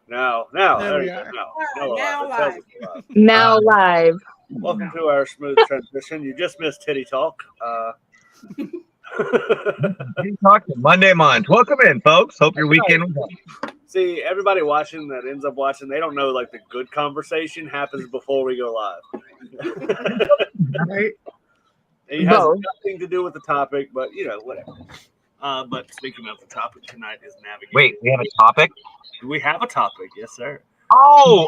Now, There we are. Now live. Now live. Welcome to our smooth transition. You just missed Titty Talk. Titty Talk Monday month. Welcome in, folks. Hope your weekend was fun. See, everybody watching that ends up watching, they don't know like the good conversation happens before we go live. Right? It has Both. nothing to do with the topic, but whatever. But speaking of the topic tonight is navigating. Wait, we have a topic? Do we have a topic? Yes, sir. Oh,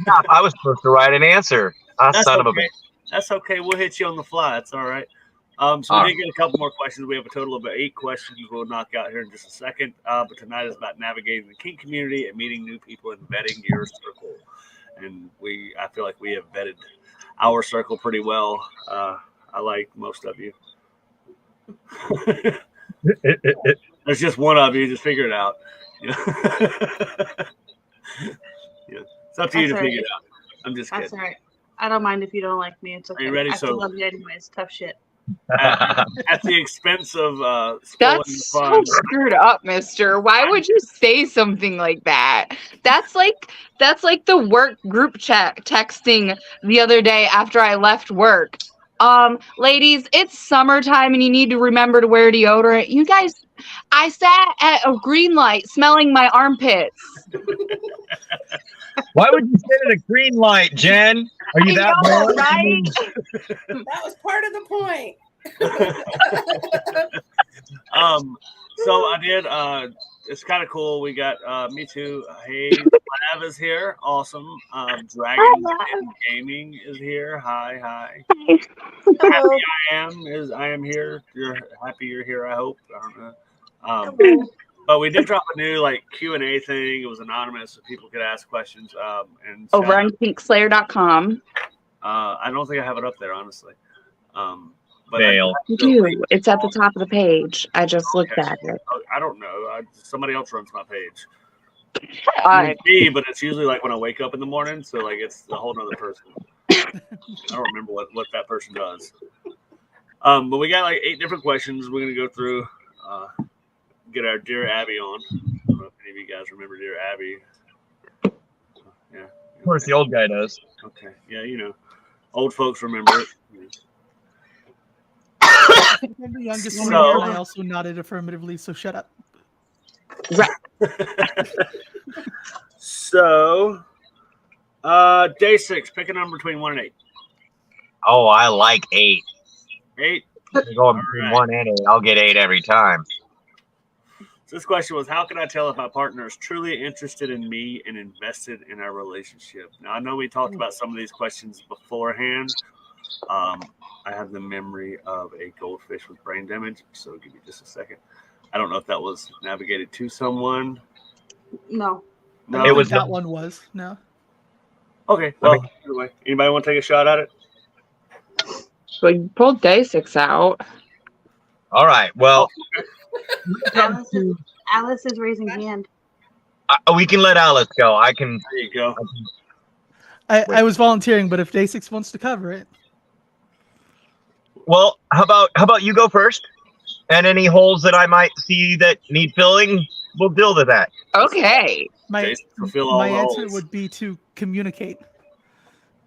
snap. I was supposed to write an answer. Son of a bitch. That's okay. We'll hit you on the fly. It's all right. So we did get a couple more questions. We have a total of 8 questions we'll knock out here in just a second. But tonight is about navigating the kink community and meeting new people and vetting your circle. And I feel like we have vetted our circle pretty well. I like most of you. There's just one of you. Just figure it out. It's up to you to figure it out. I'm just kidding. That's all right. I don't mind if you don't like me. It's okay. Are you ready? I still love you anyways. Tough shit. At the expense of That's so screwed up, mister. Why would you say something like that? That's like the work group chat texting the other day after I left work. Ladies, it's summertime and you need to remember to wear deodorant. You guys, I sat at a green light smelling my armpits. Why would you sit at a green light, Jen? Are you that bored? Right? That was part of the point. So I did. It's kind of cool. We got me too. Hey, Lav is here. Awesome. Dragon Gaming is here. Hi. Happy I am here. You're happy you're here. I hope. I don't know. But we did drop a new Q&A thing. It was anonymous, so people could ask questions. And over on KinkSlayer.com. I don't think I have it up there, honestly. But Fail. You do. It's at the top of the page. I just looked at it. I don't know. Somebody else runs my page. It's Me, but it's usually when I wake up in the morning, so it's a whole other person. I don't remember what that person does. But we got 8 different questions. We're gonna go through. Get our Dear Abby on. I don't know if any of you guys remember Dear Abby. Yeah. Of course, the old guy does. Okay. Yeah, old folks remember it. I'm the youngest one here, and I also nodded affirmatively, so shut up. So, day 6, pick a number between 1 and 8. Oh, I like 8. 8? Going between 1 and 8. I'll get 8 every time. So this question was, how can I tell if my partner is truly interested in me and invested in our relationship? Now, I know we talked about some of these questions beforehand. I have the memory of a goldfish with brain damage, so give me just a second. I don't know if that was navigated to someone. No. It was that one was no. Okay. Well, anyway, anybody want to take a shot at it? So you pulled day 6 out. All right. Well, Alice is raising hand. We can let Alice go. I can. There you go. I was volunteering, but if day 6 wants to cover it. Well, how about you go first? And any holes that I might see that need filling, we'll deal with that. Okay. My answer would be to communicate.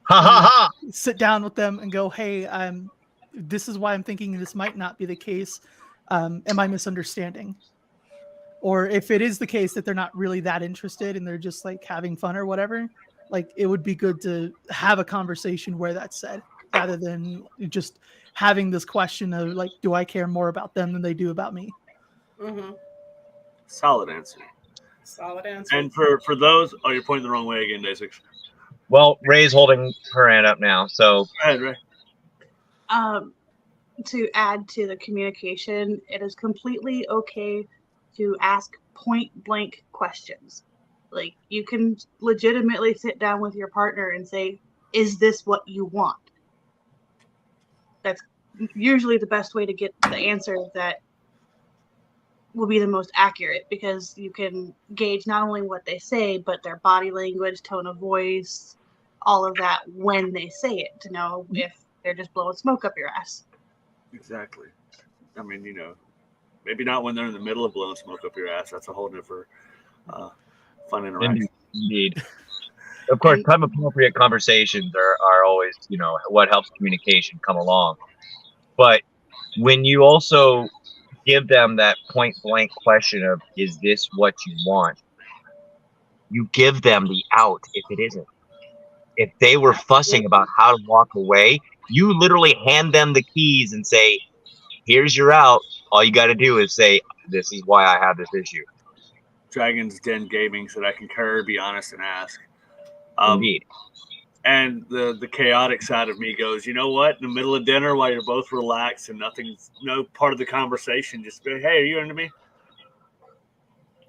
Ha ha ha! Sit down with them and go, hey, this is why I'm thinking this might not be the case. Am I misunderstanding? Or if it is the case that they're not really that interested and they're just having fun or whatever, it would be good to have a conversation where that's said, rather than just having this question of do I care more about them than they do about me? Mm-hmm. Solid answer. And for those, you're pointing the wrong way again, day 6. Well, Ray's holding her hand up now, so. Go ahead, Ray. To add to the communication, it is completely okay to ask point blank questions. You can legitimately sit down with your partner and say, is this what you want? That's usually the best way to get the answer that will be the most accurate, because you can gauge not only what they say, but their body language, tone of voice, all of that when they say it, to know if they're just blowing smoke up your ass. Exactly. I mean, maybe not when they're in the middle of blowing smoke up your ass. That's a whole different fun interaction. Indeed. Of course, time-appropriate conversations are always, what helps communication come along. But when you also give them that point-blank question of, is this what you want? You give them the out if it isn't. If they were fussing about how to walk away, you literally hand them the keys and say, here's your out. All you got to do is say, this is why I have this issue. Dragon's Den Gaming said I concur, be honest, and ask. Indeed. And the chaotic side of me goes, you know what? In the middle of dinner, while you're both relaxed and no part of the conversation, just be, hey, are you into me?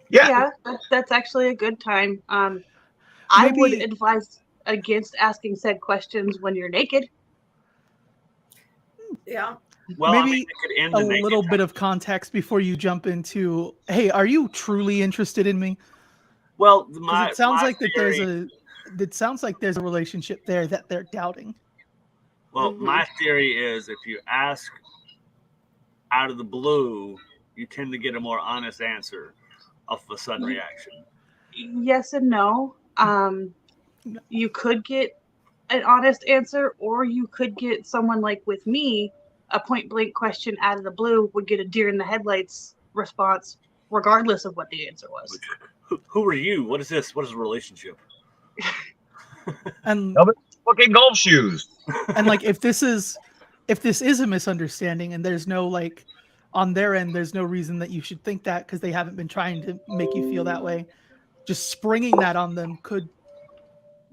Yeah. That's actually a good time. I would advise against asking said questions when you're naked. Yeah. Well, maybe I mean, it could end a the naked little time. bit of context before you jump into, hey, are you truly interested in me? Well, It sounds like there's a relationship there that they're doubting. Well, my theory is if you ask out of the blue, you tend to get a more honest answer off a sudden reaction. Yes and no. You could get an honest answer, or you could get someone like with me, a point blank question out of the blue would get a deer in the headlights response, regardless of what the answer was. Who are you? What is this? What is a relationship? And fucking golf shoes. And like if this is a misunderstanding and there's no like on their end, there's no reason that you should think that because they haven't been trying to make you feel that way. Just springing that on them could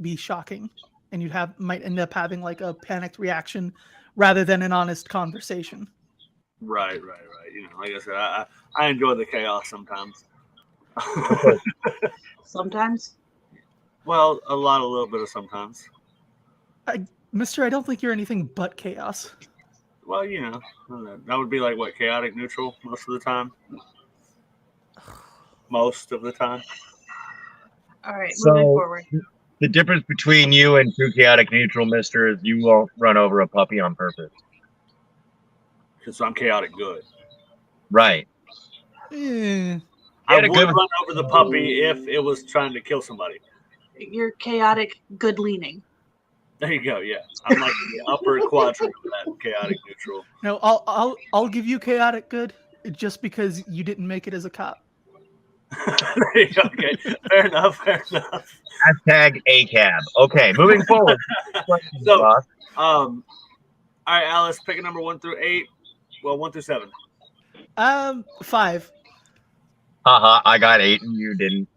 be shocking, and you might end up having like a panicked reaction rather than an honest conversation. Right. Like I said, I enjoy the chaos sometimes. Sometimes. Well, a little bit of sometimes. Mister, I don't think you're anything but chaos. Well, that would be like what, chaotic neutral most of the time. Most of the time. All right, moving forward. The difference between you and true chaotic neutral, mister, is you won't run over a puppy on purpose. Because I'm chaotic good. Right. I would run over the puppy if it was trying to kill somebody. You're chaotic good leaning. There you go. Yeah, I'm like the upper quadrant of that chaotic neutral. No, I'll give you chaotic good just because you didn't make it as a cop. Okay, fair enough. Hashtag ACAB. Okay, moving forward. So, all right, Alice, pick a number 1 through 8. Well, 1 through 7. 5. I got 8 and you didn't.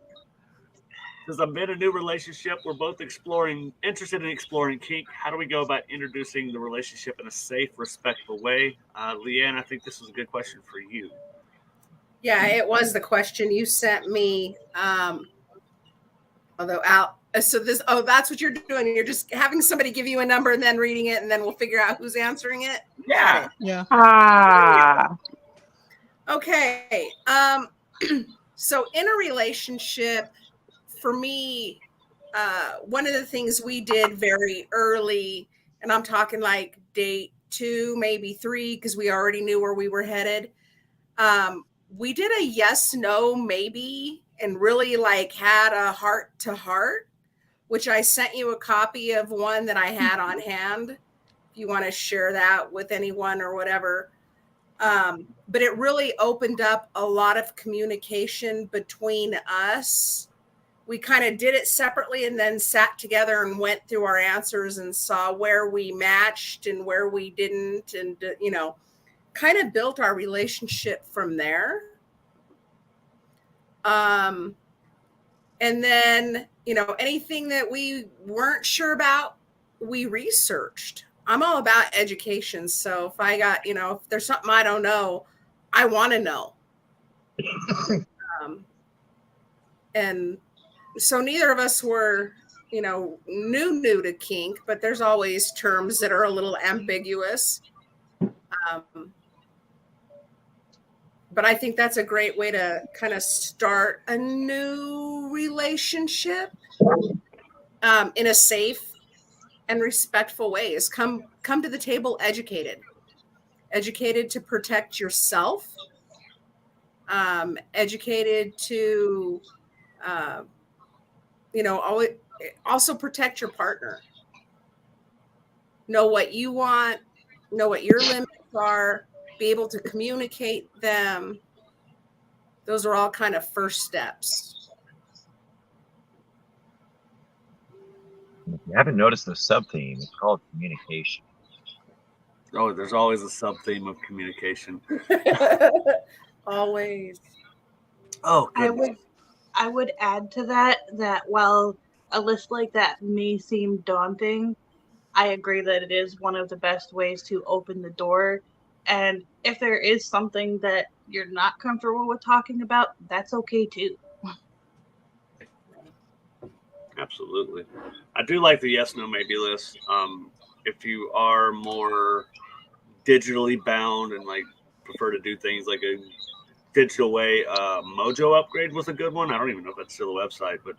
Because I'm in a new relationship, we're both interested in exploring kink. How do we go about introducing the relationship in a safe, respectful way? Leanne, I think this was a good question for you. Yeah, it was the question you sent me. Although Al, so that's what you're doing. You're just having somebody give you a number and then reading it, and then we'll figure out who's answering it. Yeah. Okay. So in a relationship, for me, one of the things we did very early, and I'm talking like date 2, maybe 3, because we already knew where we were headed. We did a yes, no, maybe, and really like had a heart to heart, which I sent you a copy of one that I had on hand. If you want to share that with anyone or whatever. But it really opened up a lot of communication between us. We kind of did it separately and then sat together and went through our answers and saw where we matched and where we didn't, and kind of built our relationship from there. And then, anything that we weren't sure about, we researched. I'm all about education. So if I got, if there's something I don't know, I want to know. And so neither of us were, new to kink, but there's always terms that are a little ambiguous. But I think that's a great way to kind of start a new relationship in a safe and respectful way. Is come to the table educated to protect yourself, educated to you know, always also protect your partner. Know what you want, know what your limits are, be able to communicate them. Those are all kind of first steps. If you haven't noticed the sub-theme, it's called communication. Oh, there's always a sub-theme of communication. Always. Oh, goodness. I would add to that while a list like that may seem daunting, I agree that it is one of the best ways to open the door. And if there is something that you're not comfortable with talking about, that's okay too. Absolutely. I do like the yes, no, maybe list. If you are more digitally bound and like prefer to do things like a digital way, Mojo upgrade was a good one. I don't even know if that's still a website, but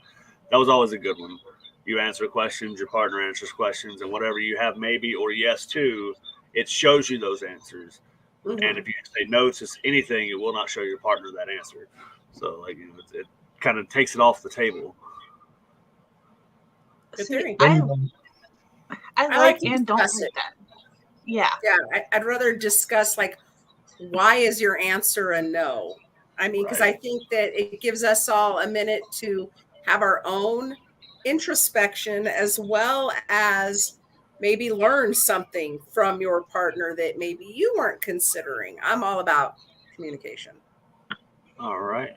that was always a good one. You answer questions, your partner answers questions, and whatever you have maybe or yes to, it shows you those answers. Mm-hmm. And if you say no to anything, it will not show your partner that answer. So like it kind of takes it off the table. Good theory. I like and don't like it. that. Yeah. Yeah, I'd rather discuss like why is your answer a no? I mean, because I think that it gives us all a minute to have our own introspection as well as maybe learn something from your partner that maybe you weren't considering. I'm all about communication. All right.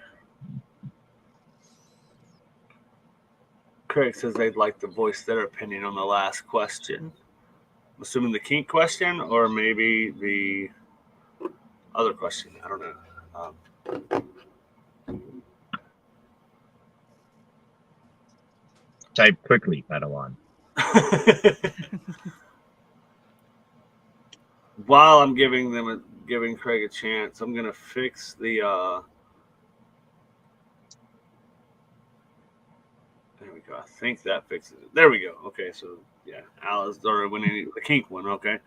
Craig says they'd like to voice their opinion on the last question. I'm assuming the kink question or maybe the other question. I don't know. Type quickly, Padawan. While I'm giving Craig a chance, I'm gonna fix the. There we go. I think that fixes it. There we go. Okay, so yeah, Alice or winning the kink one. Okay.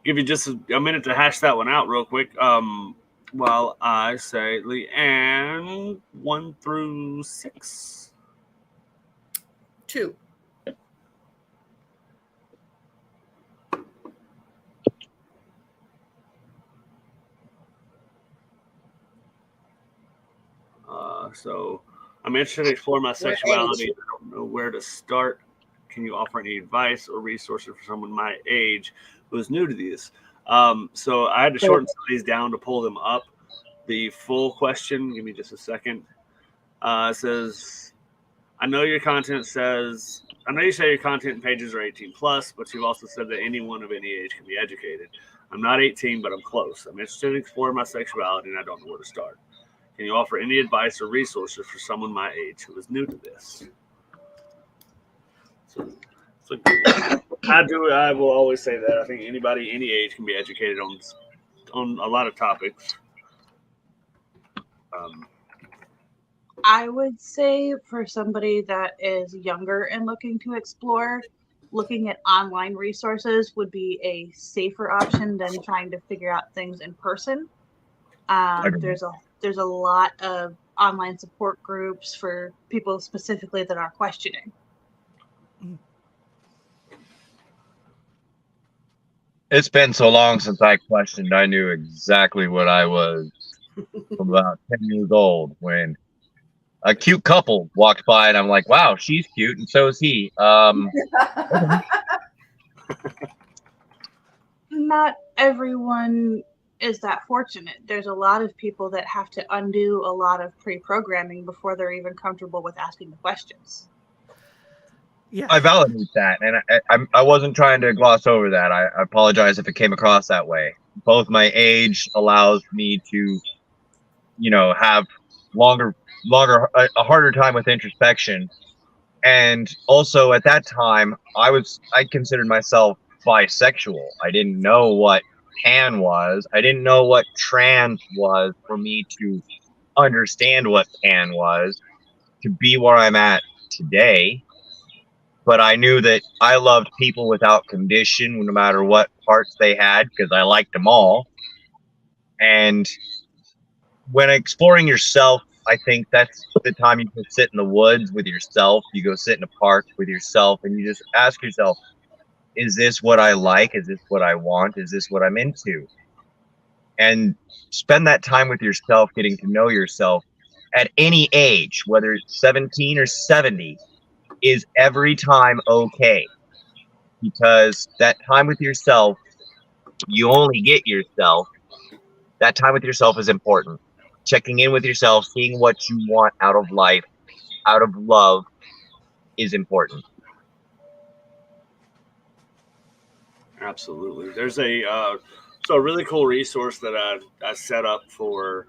Give you just a minute to hash that one out real quick. While I say Leanne 1 through 6. 2. So I'm interested to explore my sexuality. I don't know where to start. Can you offer any advice or resources for someone my age who is new to these? So I had to shorten some of these down to pull them up. The full question, give me just a second. It says, I know you say your content pages are 18 plus, but you've also said that anyone of any age can be educated. I'm not 18, but I'm close. I'm interested in exploring my sexuality and I don't know where to start. Can you offer any advice or resources for someone my age who is new to this? So I will always say that. I think anybody, any age, can be educated on a lot of topics. I would say for somebody that is younger and looking to explore, looking at online resources would be a safer option than trying to figure out things in person. There's a lot of online support groups for people specifically that are questioning. It's been so long since I questioned. I knew exactly what I was from about 10 years old when a cute couple walked by and I'm like, wow, she's cute and so is he. Not everyone is that fortunate. There's a lot of people that have to undo a lot of pre-programming before they're even comfortable with asking the questions. Yeah, I validate that, and I wasn't trying to gloss over that. I apologize if it came across that way. Both my age allows me to, have a harder time with introspection, and also at that time I considered myself bisexual. I didn't know what pan was. I didn't know what trans was for me to understand what pan was to be where I'm at today. But I knew that I loved people without condition, no matter what parts they had, because I liked them all. And when exploring yourself, I think that's the time you can sit in the woods with yourself. You go sit in a park with yourself, and you just ask yourself, is this what I like? Is this what I want? Is this what I'm into? And spend that time with yourself, getting to know yourself at any age, whether it's 17 or 70, is every time okay. Because that time with yourself, you only get yourself. That time with yourself is important. Checking in with yourself, seeing what you want out of life, out of love, is important. Absolutely. There's a really cool resource that I set up for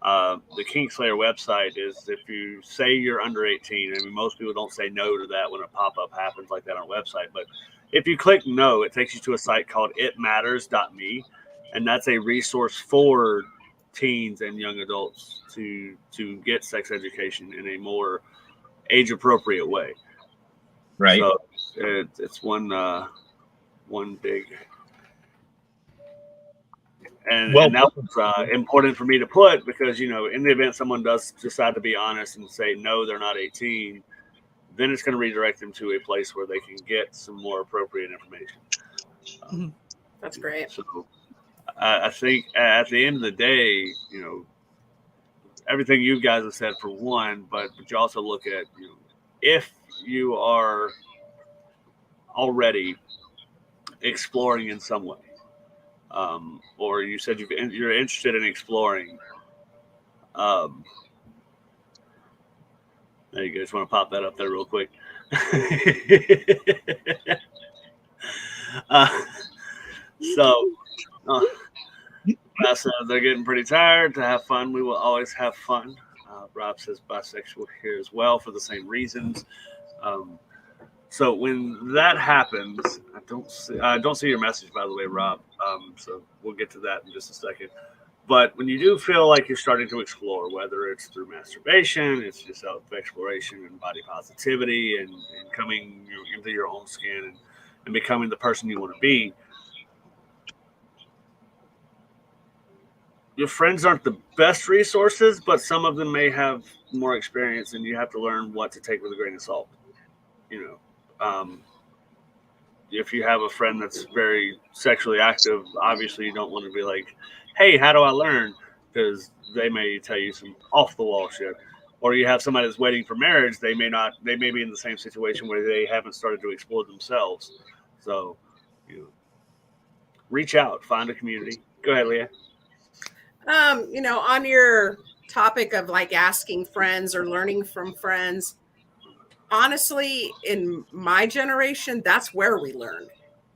the KinkSlayer website is if you say you're under 18. I mean, most people don't say no to that when a pop-up happens like that on a website, but if you click no, it takes you to a site called itmatters.me, and that's a resource for teens and young adults to get sex education in a more age-appropriate way. Right. So it's one big, and that was important for me to put because, you know, in the event someone does decide to be honest and say no, they're not 18, then it's going to redirect them to a place where they can get some more appropriate information. That's great. So I think at the end of the day, you know, everything you guys have said for one, but you also look at, you know, if you are already exploring in some way, or you said you're interested in exploring, there you go. Just want to pop that up there real quick. So they're getting pretty tired. To have fun, we will always have fun. Rob says bisexual here as well for the same reasons. So when that happens, I don't see your message, by the way, Rob. So we'll get to that in just a second. But when you do feel like you're starting to explore, whether it's through masturbation, it's just self-exploration and body positivity and coming into your own skin and becoming the person you want to be, your friends aren't the best resources, but some of them may have more experience, and you have to learn what to take with a grain of salt. You know, if you have a friend that's very sexually active, obviously you don't want to be like, hey, how do I learn? Because they may tell you some off the wall shit. Or you have somebody that's waiting for marriage, they may be in the same situation where they haven't started to explore themselves. So, you know, reach out, find a community. Go ahead, Leah. You know, on your topic of like asking friends or learning from friends, honestly, in my generation, that's where we learned.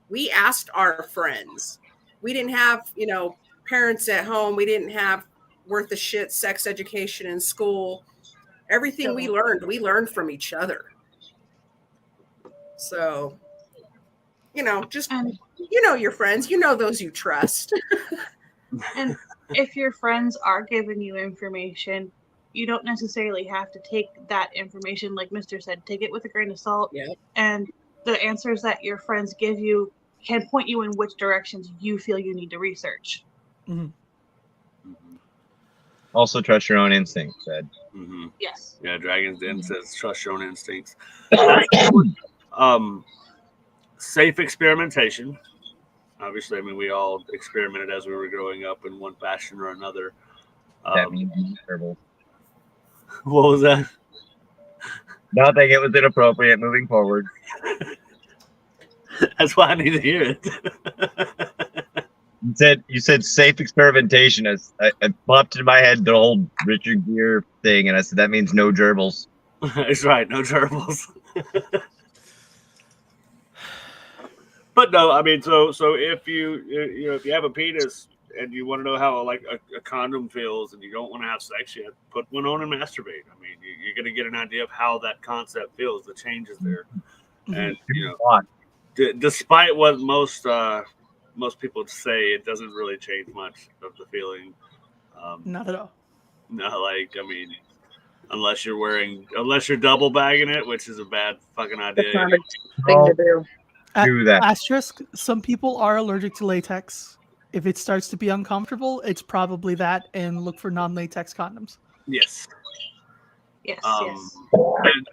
We asked our friends. We didn't have, you know, parents at home. We didn't have worth of shit sex education in school. Everything we learned from each other. So, you know, just, you know, your friends, you know, those you trust. And if your friends are giving you information, you don't necessarily have to take that information, like Mr. said, take it with a grain of salt. Yeah. And the answers that your friends give you can point you in which directions you feel you need to research. Mm-hmm. Also, trust your own instincts, Ed. Mm-hmm. Yes. Yeah, Dragon's Den says trust your own instincts. Safe experimentation. Obviously, I mean, we all experimented as we were growing up in one fashion or another. That means terrible. What was that? Nothing. It was inappropriate. Moving forward. That's why I need to hear it. You said safe experimentation. I popped in my head the old Richard Gere thing, and I said that means no gerbils. That's right, no gerbils. But no, I mean, so if if you have a penis and you want to know how like a condom feels, and you don't want to have sex yet, put one on and masturbate. I mean, you're going to get an idea of how that concept feels, the changes there, and you know, despite what most people say, it doesn't really change much of the feeling. Not at all. No, like, I mean, unless you're double bagging it, which is a bad fucking idea. That's not a thing to do. Do that. Asterisk, some people are allergic to latex. If it starts to be uncomfortable, it's probably that, and look for non-latex condoms. Yes. Yes, yes. And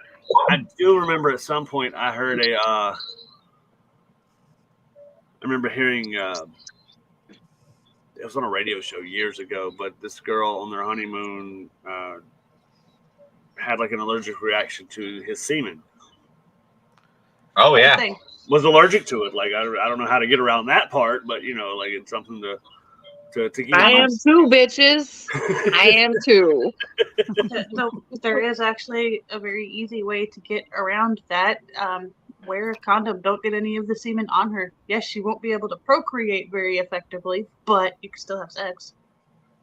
I do remember at some point I heard I remember hearing it was on a radio show years ago, but this girl on their honeymoon had like an allergic reaction to his semen. Oh Good yeah. thing. Was allergic to it. Like I don't know how to get around that part, but like it's something to keep in I am mind. too, bitches. I am too. There is actually a very easy way to get around that. Wear a condom. Don't get any of the semen on her. Yes, she won't be able to procreate very effectively, but you can still have sex.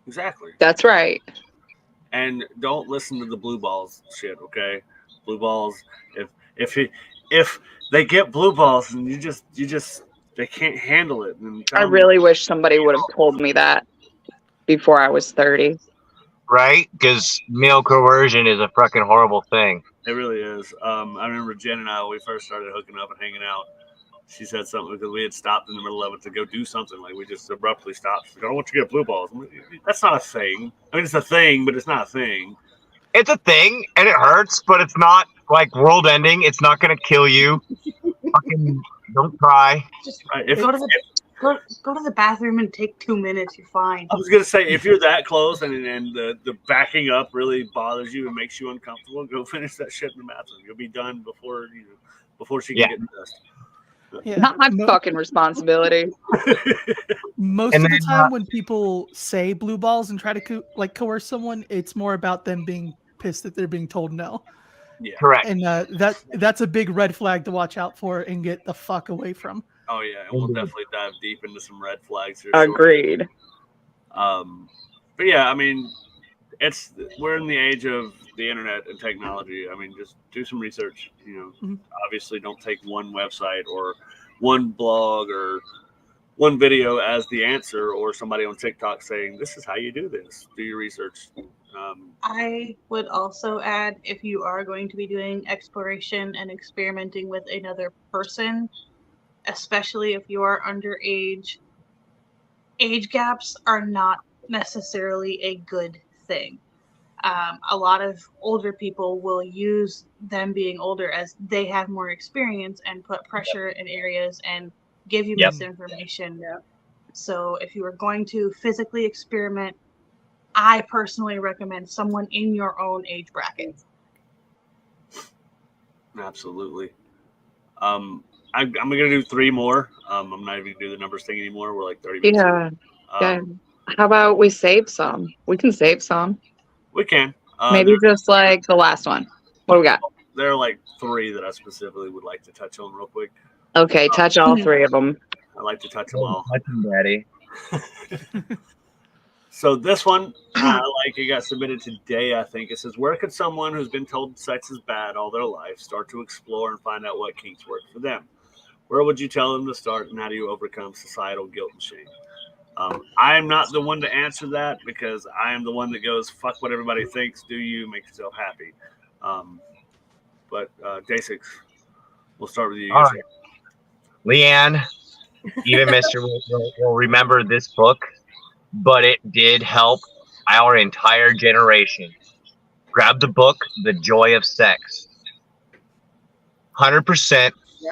Exactly. That's right. And don't listen to the blue balls shit, okay? Blue balls. If they get blue balls and you just they can't handle it. And I really wish somebody would have told me that before I was 30. Right? Because male coercion is a fucking horrible thing. It really is. I remember Jen and I, when we first started hooking up and hanging out, she said something because we had stopped in the middle of it to go do something. Like we just abruptly stopped. She's like, I don't want you to get blue balls. I'm like, that's not a thing. I mean, it's a thing, but it's not a thing. It's a thing, and it hurts, but it's not like world ending. It's not going to kill you. Fucking don't cry. Just Right? go to the bathroom and take 2 minutes. You're fine. I was gonna say, if you're that close and the backing up really bothers you and makes you uncomfortable, go finish that shit in the bathroom. You'll be done before she can get dust. Yeah. Not my fucking responsibility. Most And of the then, time when people say blue balls and try to coerce someone, it's more about them being pissed that they're being told no. Yeah. Correct. And that's a big red flag to watch out for and get the fuck away from. Oh yeah, and we'll definitely dive deep into some red flags here. Agreed. But yeah, I mean, we're in the age of the internet and technology. I mean, just do some research. Obviously, don't take one website or one blog or one video as the answer, or somebody on TikTok saying this is how you do this. Do your research. I would also add, if you are going to be doing exploration and experimenting with another person, especially if you are underage, age gaps are not necessarily a good thing. A lot of older people will use them being older as they have more experience and put pressure in areas and give you misinformation. So if you are going to physically experiment, I personally recommend someone in your own age bracket. Absolutely. I'm gonna do 3 more. I'm not even gonna do the numbers thing anymore. We're like 30 minutes. Yeah. How about we save some? We can save some. We can. Maybe just like the last one. What do we got? There are like 3 that I specifically would like to touch on real quick. Okay, touch all 3 of them. I like to touch them all. Touch 'em, Daddy. So this one, it got submitted today, I think. It says, where could someone who's been told sex is bad all their life start to explore and find out what kinks work for them? Where would you tell them to start, and how do you overcome societal guilt and shame? I'm not the one to answer that because I am the one that goes, fuck what everybody thinks, do you, make yourself happy. But Day6, we'll start with you. All right. Leanne, even Mr. will remember this book, but it did help our entire generation. Grab the book, The Joy of Sex. 100%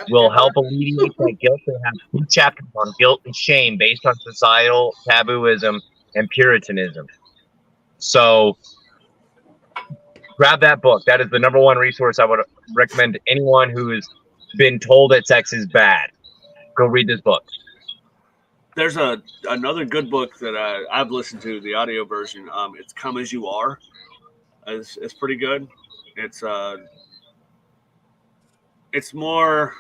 will help alleviate that guilt. They have 2 chapters on guilt and shame based on societal tabooism and Puritanism. So grab that book. That is the #1 resource I would recommend to anyone who has been told that sex is bad. Go read this book. There's another good book that I've listened to, the audio version. It's Come As You Are. It's pretty good. It's more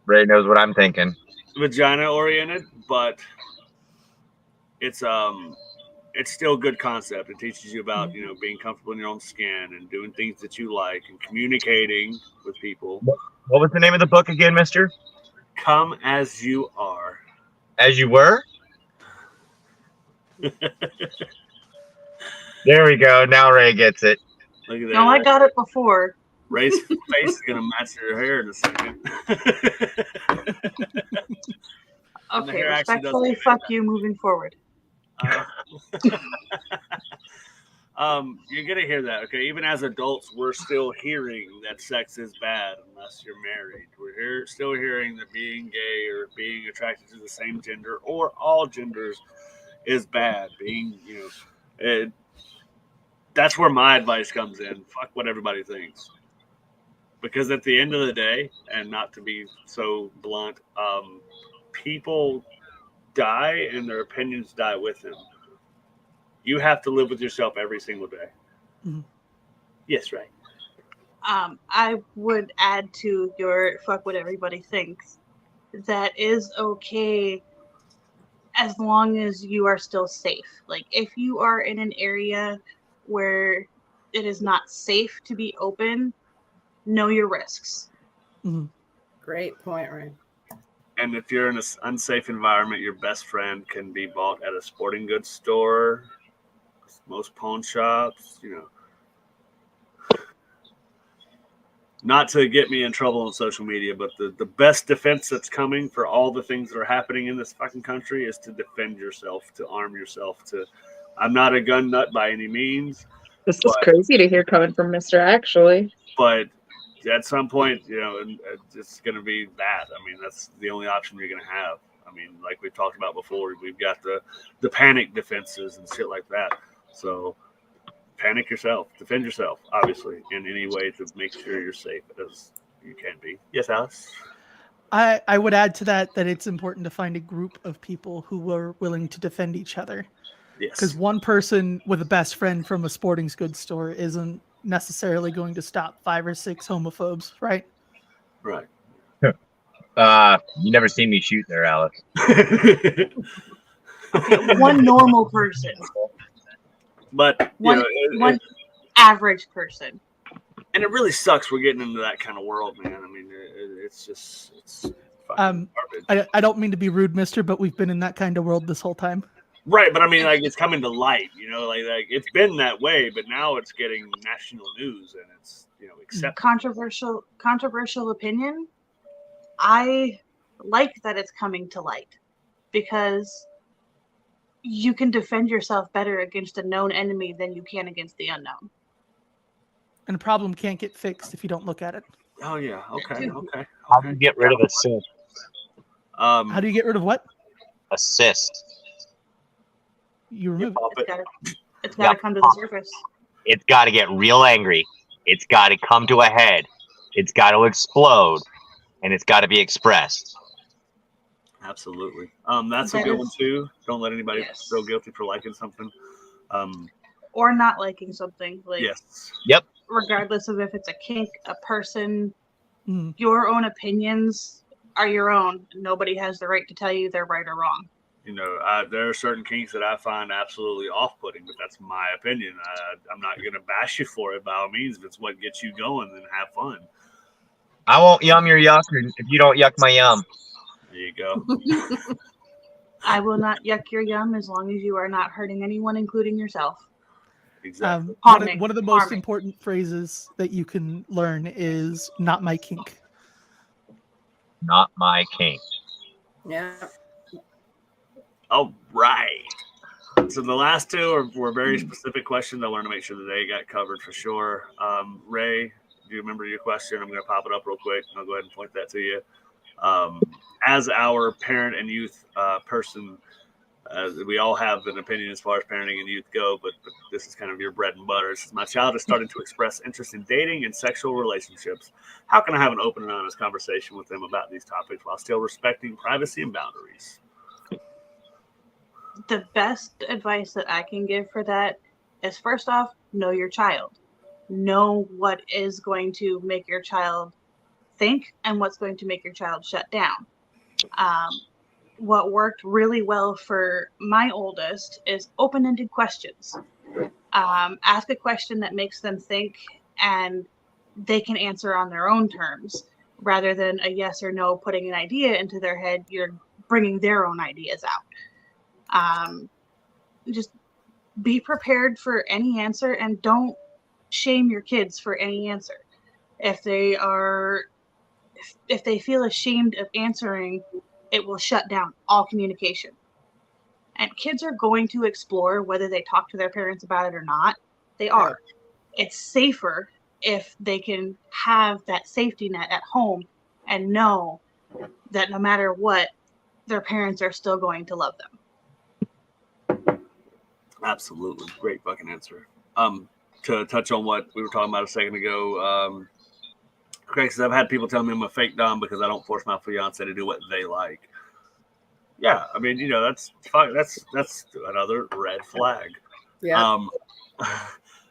Ray knows what I'm thinking. Vagina oriented, but it's still a good concept. It teaches you about being comfortable in your own skin and doing things that you like and communicating with people. What was the name of the book again, Mister? Come As You Are. As You Were? There we go. Now Ray gets it. Look at that. No, I got it before. Ray's face is gonna match your hair in a second. Okay, respectfully, fuck you moving forward. You're gonna hear that, okay? Even as adults, we're still hearing that sex is bad unless you're married. Still hearing that being gay or being attracted to the same gender or all genders is bad. That's where my advice comes in. Fuck what everybody thinks, because at the end of the day, and not to be so blunt, people die and their opinions die with them. You have to live with yourself every single day. Mhm. Yes, right. I would add to your fuck what everybody thinks. That is okay as long as you are still safe. Like, if you are in an area where it is not safe to be open, know your risks. Mhm. Great point, Ryan. And if you're in an unsafe environment, your best friend can be bought at a sporting goods store, most pawn shops, Not to get me in trouble on social media, but the best defense that's coming for all the things that are happening in this fucking country is to defend yourself, to arm yourself. I'm not a gun nut by any means, This is but crazy to hear coming from Mr. Actually. but at some point, it's going to be that. I mean, that's the only option you're going to have. I mean, like we've talked about before, we've got the panic defenses and shit like that. So panic yourself, defend yourself, obviously, in any way to make sure you're safe as you can be. Yes, Alice? I would add to that it's important to find a group of people who are willing to defend each other. Because Yes. one person with a best friend from a sporting goods store isn't necessarily going to stop 5 or 6 homophobes, right? Right. You never seen me shoot there, Alice. Okay, one normal person, But, one average person. and it really sucks we're getting into that kind of world, man. I mean, it's fucking garbage. I don't mean to be rude, mister, but we've been in that kind of world this whole time. Right, but I mean, like, it's coming to light, like it's been that way, but now it's getting national news and it's, accepted. Controversial opinion. I like that it's coming to light because you can defend yourself better against a known enemy than you can against the unknown. And a problem can't get fixed if you don't look at it. Oh yeah, okay. How do you get rid of assist? How do you get rid of what? Assist. You remove it. It's got to come to the surface. It's got to get real angry. It's got to come to a head. It's got to explode, and it's got to be expressed. Absolutely. That's a good one too. Don't let anybody feel guilty for liking something. Or not liking something. Like, yes. Yep. Regardless of if it's a kink, a person, your own opinions are your own. Nobody has the right to tell you they're right or wrong. There are certain kinks that I find absolutely off-putting, but that's my opinion. I'm not going to bash you for it by all means. If it's what gets you going, then have fun. I won't yum your yuck if you don't yuck my yum. There you go. I will not yuck your yum as long as you are not hurting anyone, including yourself. Exactly. One of the most important phrases that you can learn is "not my kink." Not my kink. Yeah. All right. So the last two were very specific questions. I wanted to make sure that they got covered for sure. Ray, do you remember your question? I'm going to pop it up real quick. I'll go ahead and point that to you. As our parent and youth person, we all have an opinion as far as parenting and youth go, but this is kind of your bread and butter. It says, my child is starting to express interest in dating and sexual relationships. How can I have an open and honest conversation with them about these topics while still respecting privacy and boundaries? The best advice that I can give for that is, first off, know your child. Know what is going to make your child think and what's going to make your child shut down. What worked really well for my oldest is open-ended questions. Ask a question that makes them think and they can answer on their own terms, rather than a yes or no putting an idea into their head. You're bringing their own ideas out. Just be prepared for any answer and don't shame your kids for any answer. If they feel ashamed of answering, it will shut down all communication. And kids are going to explore whether they talk to their parents about it or not. They are. It's safer if they can have that safety net at home and know that no matter what, their parents are still going to love them. Absolutely. Great fucking answer. To touch on what we were talking about a second ago, Craig says, I've had people tell me I'm a fake dom because I don't force my fiance to do what they like. Yeah, I mean, that's fine. That's another red flag. Yeah.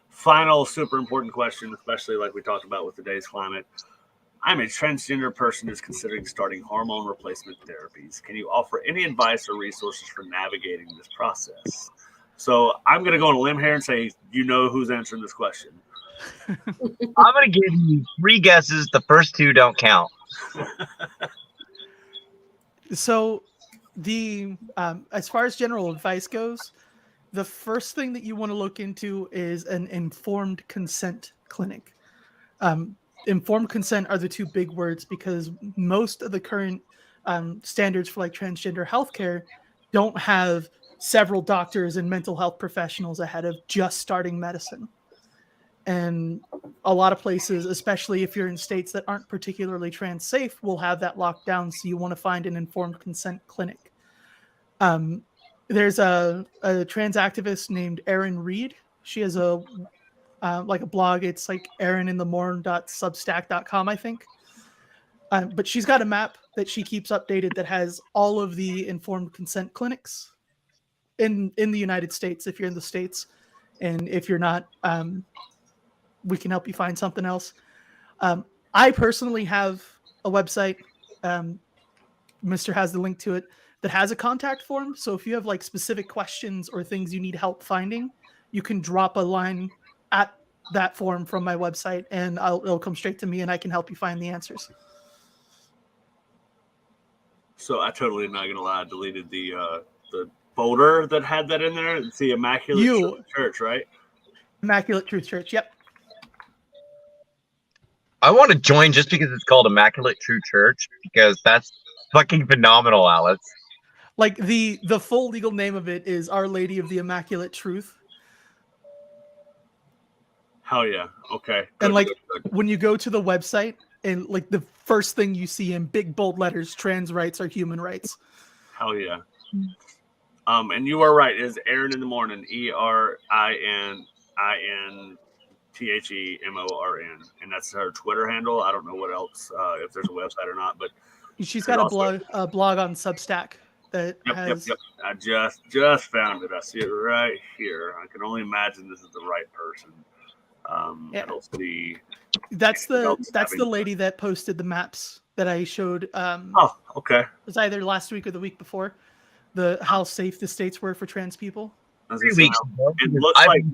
Final super important question, especially like we talked about with today's climate. I'm a transgender person who's considering starting hormone replacement therapies. Can you offer any advice or resources for navigating this process? So I'm going to go on a limb here and say, who's answering this question. I'm going to give you 3 guesses. The first 2 don't count. So the as far as general advice goes, the first thing that you want to look into is an informed consent clinic. Informed consent are the 2 big words because most of the current standards for like transgender healthcare don't have several doctors and mental health professionals ahead of just starting medicine. And a lot of places, especially if you're in states that aren't particularly trans safe, will have that locked down. So you want to find an informed consent clinic. There's a trans activist named Erin Reed. She has a blog. It's like erininthemorn.substack.com, I think. But she's got a map that she keeps updated that has all of the informed consent clinics in the United States, if you're in the States. And if you're not, we can help you find something else. I personally have a website. Mr. has the link to it that has a contact form. So if you have like specific questions or things you need help finding, you can drop a line at that form from my website and it'll come straight to me and I can help you find the answers. So I totally am not going to lie. I deleted the folder that had that in there. It's the Immaculate Truth Church, right? Immaculate Truth Church. Yep. I want to join just because it's called Immaculate True Church because that's fucking phenomenal, Alice. Like the full legal name of it is Our Lady of the Immaculate Truth. Hell yeah. Okay. Good, and when you go to the website and like the first thing you see in big bold letters, trans rights are human rights. Hell yeah. And you are right. It is Erin in the Morning. ERININTHEMORN, and that's her Twitter handle. I don't know what else, if there's a website or not, but she's got a blog on Substack that has. Yep. I just found it. I see it right here. I can only imagine this is the right person. Yeah. I don't see. That's the lady that posted the maps that I showed. Oh, okay. It was either last week or the week before. How safe the states were for trans people. 3 weeks ago. It looks like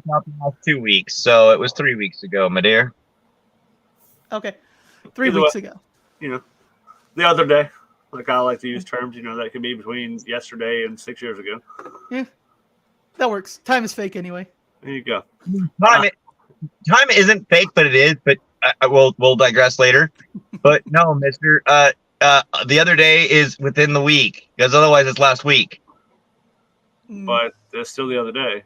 2 weeks, so it was 3 weeks ago, my dear. Okay, 3 weeks ago. The other day. Like I like to use terms, that could be between yesterday and 6 years ago. Yeah, that works. Time is fake anyway. There you go. Time isn't fake, but it is. But we'll digress later. But no, Mister. The other day is within the week because otherwise it's last week. But it's still the other day.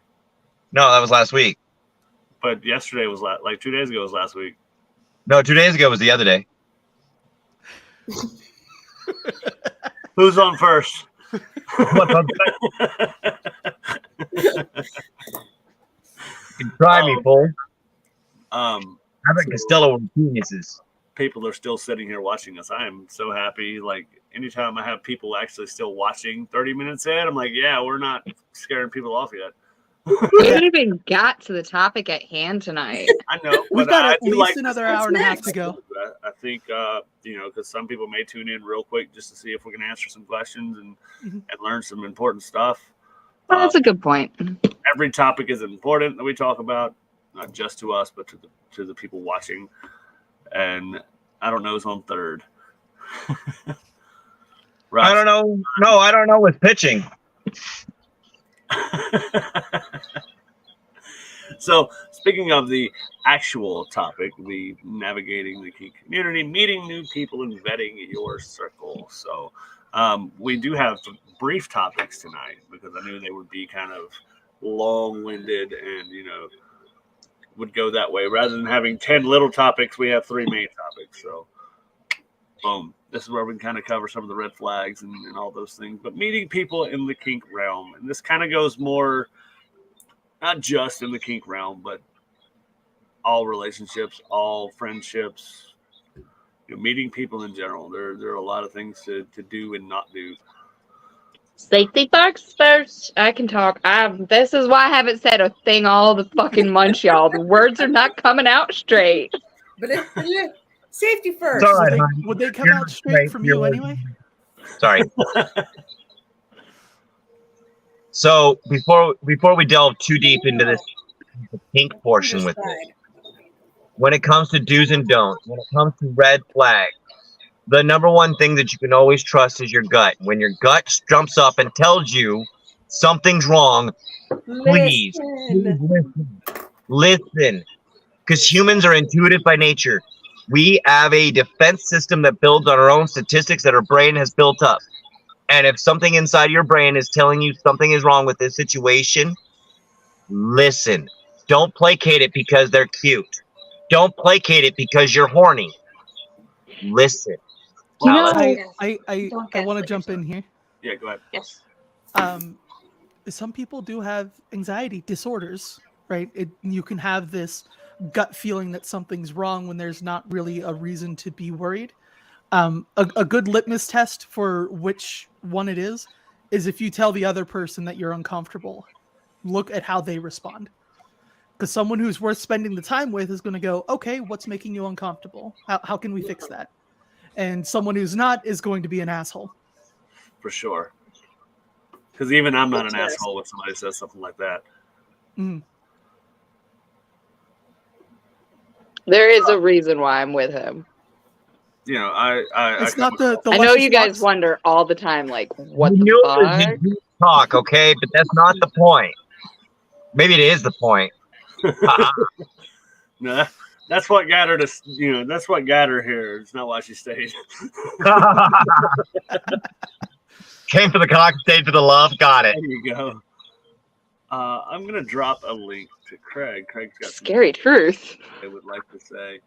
No, that was last week. But yesterday was like 2 days ago was last week. No, 2 days ago was the other day. Who's on first? What's on You can try me, fool. How about Costello with geniuses? People are still sitting here watching us. I am so happy. Like anytime I have people actually still watching 30 minutes in, I'm like, yeah, we're not scaring people off yet. We haven't even got to the topic at hand tonight. I know. We've got at least another hour and a half to go. I think, because some people may tune in real quick just to see if we can answer some questions and learn some important stuff. Well, that's a good point. Every topic is important that we talk about, not just to us, but to the people watching. And I don't know who's on third. I don't know. No, I don't know what's pitching. So, speaking of the actual topic, the navigating the kink community, meeting new people, and vetting your circle. So, we do have brief topics tonight because I knew they would be kind of long-winded and, would go that way. Rather than having 10 little topics, we have 3 main topics. So, boom. This is where we can kind of cover some of the red flags and all those things. But meeting people in the kink realm, and this kind of goes more, not just in the kink realm, but all relationships, all friendships, meeting people in general. There are a lot of things to do and not do. Safety first. I can talk. This is why I haven't said a thing all the fucking month, y'all. The words are not coming out straight. But safety first. It's all right, Would they come out straight from you anyway? Sorry. So before we delve too deep into this kink portion with it, when it comes to do's and don'ts, when it comes to red flags, the number one thing that you can always trust is your gut. When your gut jumps up and tells you something's wrong, please listen. Because humans are intuitive by nature. We have a defense system that builds on our own statistics that our brain has built up. And if something inside your brain is telling you something is wrong with this situation, listen. Don't placate it because they're cute. Don't placate it because you're horny. Listen. You know, I want to jump in here. Yeah, go ahead. Yes. Some people do have anxiety disorders, right? You can have this gut feeling that something's wrong when there's not really a reason to be worried. A good litmus test for which one it is if you tell the other person that you're uncomfortable, look at how they respond. Because someone who's worth spending the time with is going to go, okay, what's making you uncomfortable? How can we fix that? And someone who's not is going to be an asshole. For sure. Because even I'm not an asshole when somebody says something like that. Mm. there is a reason why I'm with him. You know, it's not the I know luscious you guys locks. wonder all the time, like, what You the know fuck? that you talk, okay, but that's not the point. Maybe it is the point. No, that's what got her to, you know, that's what got her here. It's not why she stayed. Came for the cock, stayed for the love. Got it. There you go. I'm gonna drop a link to Craig. Craig's got some Scary truth. I would like to say.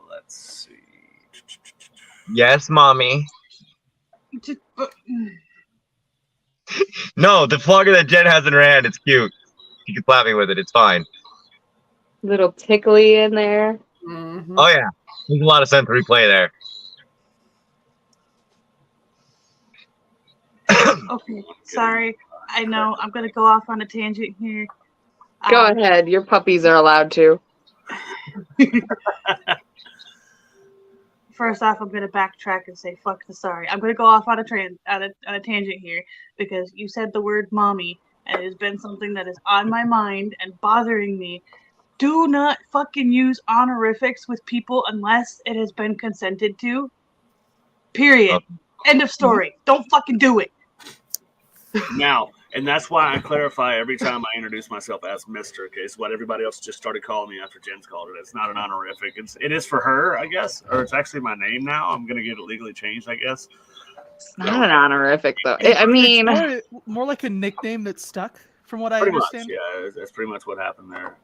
Let's see. Yes, mommy. No, the flogger that Jen has in her hand, it's cute. You can slap me with it. It's fine. Little tickly in there. Mhm. Oh, yeah. There's a lot of sensory play there. Okay, sorry. I know I'm gonna go off on a tangent here. Go ahead. Your puppies are allowed to. First off, I'm gonna backtrack and say fuck the sorry. I'm gonna go off on a tangent here because you said the word mommy, and it has been something that is on my mind and bothering me. Do not fucking use honorifics with people unless it has been consented to. Period. End of story. Don't fucking do it. Now, and that's why I clarify every time I introduce myself as Mr. Okay, so what everybody else just started calling me after Jen's called it. It's not an honorific. It is for her, I guess, or it's actually my name now. I'm gonna get it legally changed, I guess. It's not an honorific, though. I mean, It's more like a nickname that stuck, from what I Pretty much, understand. yeah. That's pretty much what happened there.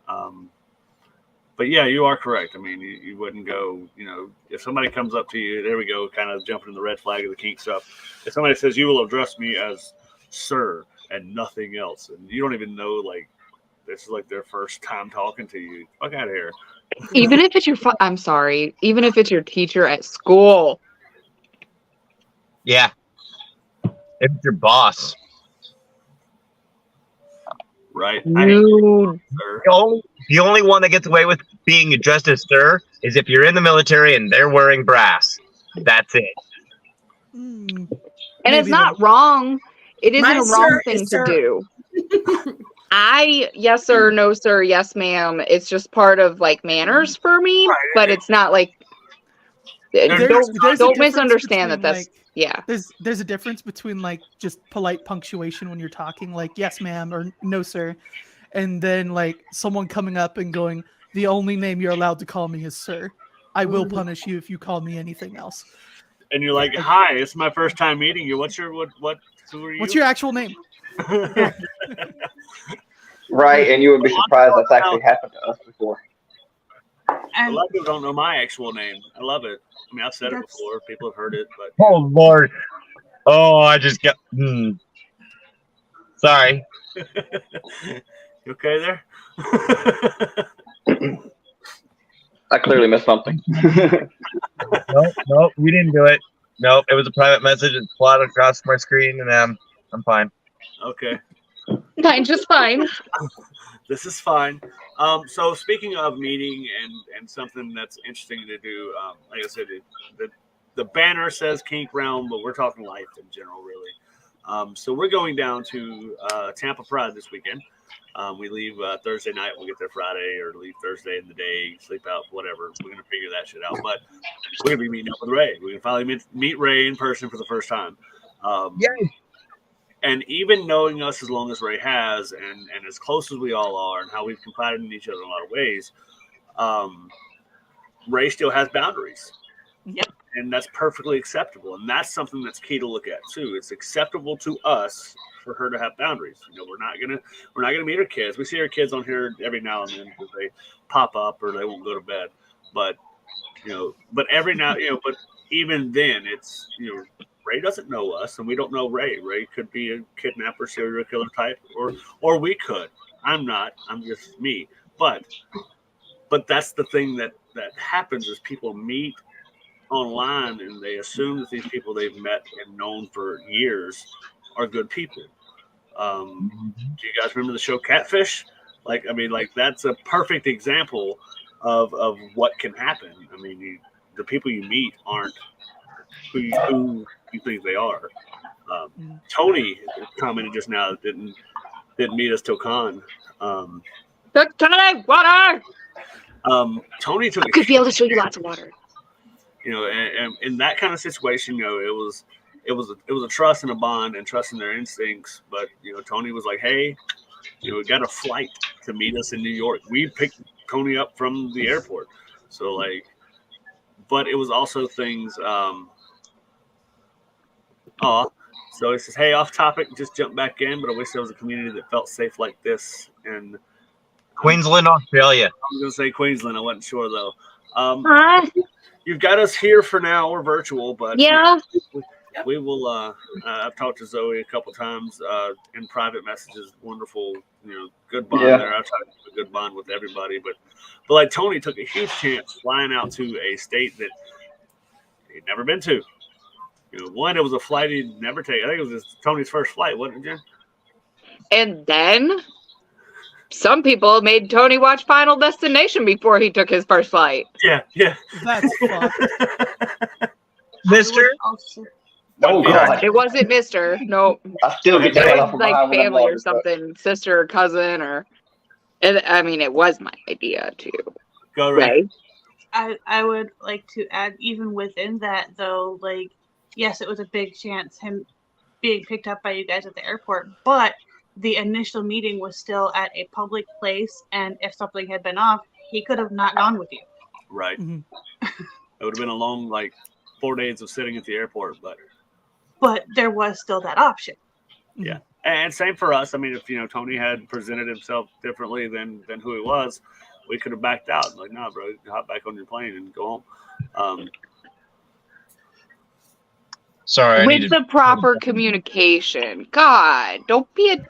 But yeah, you are correct. I mean, you wouldn't go, you know, if somebody comes up to you, there we go, kind of jumping in the red flag of the kink stuff. If somebody says, you will address me as sir and nothing else, and you don't even know, like, this is like their first time talking to you, fuck out of here. even if it's your, I'm sorry, even if it's your teacher at school. Yeah. If it's your boss. Right? You, The only one that gets away with being addressed as sir is if you're in the military and they're wearing brass. That's it. and it's not wrong. It isn't My a sir wrong thing is to sir. do. Yes sir, no sir, yes ma'am. It's just part of like manners for me, Right. but it's not like. There's a Don't difference misunderstand that. between, That's yeah. There's a difference between like just polite punctuation when you're talking, like yes ma'am or no sir, and then like someone coming up and going, the only name you're allowed to call me is sir. I will punish you if you call me anything else. And you're like, hi, it's my first time meeting you. Who are you? What's your actual name? Right, and you would be surprised that's actually happened to us before. A And lot of people don't know my actual name. I love it. I mean, I've said it That's- before. People have heard it, but Oh Lord. Oh, I just got. Sorry. you okay there? I clearly missed something. Nope, we didn't do it. Nope, it was a private message. It's plotted across my screen, and I'm fine. Okay. Mine's just fine. This is fine. So speaking of meeting and something that's interesting to do, like I said, the banner says Kink Realm, but we're talking life in general, really. So we're going down to Tampa Pride this weekend. We leave Thursday night. We'll get there Friday, or leave Thursday in the day, sleep out, whatever. We're gonna figure that shit out. But we're gonna be meeting up with Ray. We're gonna finally meet Ray in person for the first time. Yay! And even knowing us as long as Ray has, and as close as we all are, and how we've confided in each other in a lot of ways, Ray still has boundaries. Yep. And that's perfectly acceptable. And that's something that's key to look at too. It's acceptable to us for her to have boundaries. You know, we're not gonna meet her kids. We see her kids on here every now and then because they pop up or they won't go to bed. But but even then, it's Ray doesn't know us, and we don't know Ray. Ray could be a kidnapper, serial killer type, or we could. I'm not. I'm just me. But that's the thing that happens is people meet online and they assume that these people they've met and known for years are good people. Do you guys remember the show Catfish? Like that's a perfect example of what can happen. I mean, the people you meet aren't who you think they are. Tony commented just now that didn't meet us till con. Tony, water. Tony took. I could be able to show you lots of water. And in that kind of situation, it was a trust and a bond and trust in their instincts. But Tony was like, "Hey, we got a flight to meet us in New York." We picked Tony up from the airport, so but it was also things. So he says, "Hey, off topic, just jump back in, but I wish there was a community that felt safe like this." And Queensland, Australia. I was gonna say Queensland. I wasn't sure though. You've got us here for now. We're virtual, but Yeah. we will. I've talked to Zoe a couple times in private messages. Wonderful, good bond there. I've tried to have a good bond with everybody, but like Tony took a huge chance flying out to a state that he'd never been to. One, it was a flight he'd never taken. I think it was Tony's first flight, wasn't it, Jen? And then some people made Tony watch Final Destination before he took his first flight. Yeah. That's fucked. Mister. Oh God! It wasn't Mister. No. I still get It that off was of like behind when I'm family or walking, but- something, sister or cousin it was my idea too. Go Ray. I would like to add, even within that though, like, yes, it was a big chance him being picked up by you guys at the airport, but the initial meeting was still at a public place, and if something had been off, he could have not gone with you. Right. Mhm. It would have been a long 4 days of sitting at the airport, But there was still that option. yeah. And same for us. I mean, if Tony had presented himself differently than who he was, we could have backed out. Like, nah, bro, hop back on your plane and go home. Sorry, With the proper communication. God, don't be a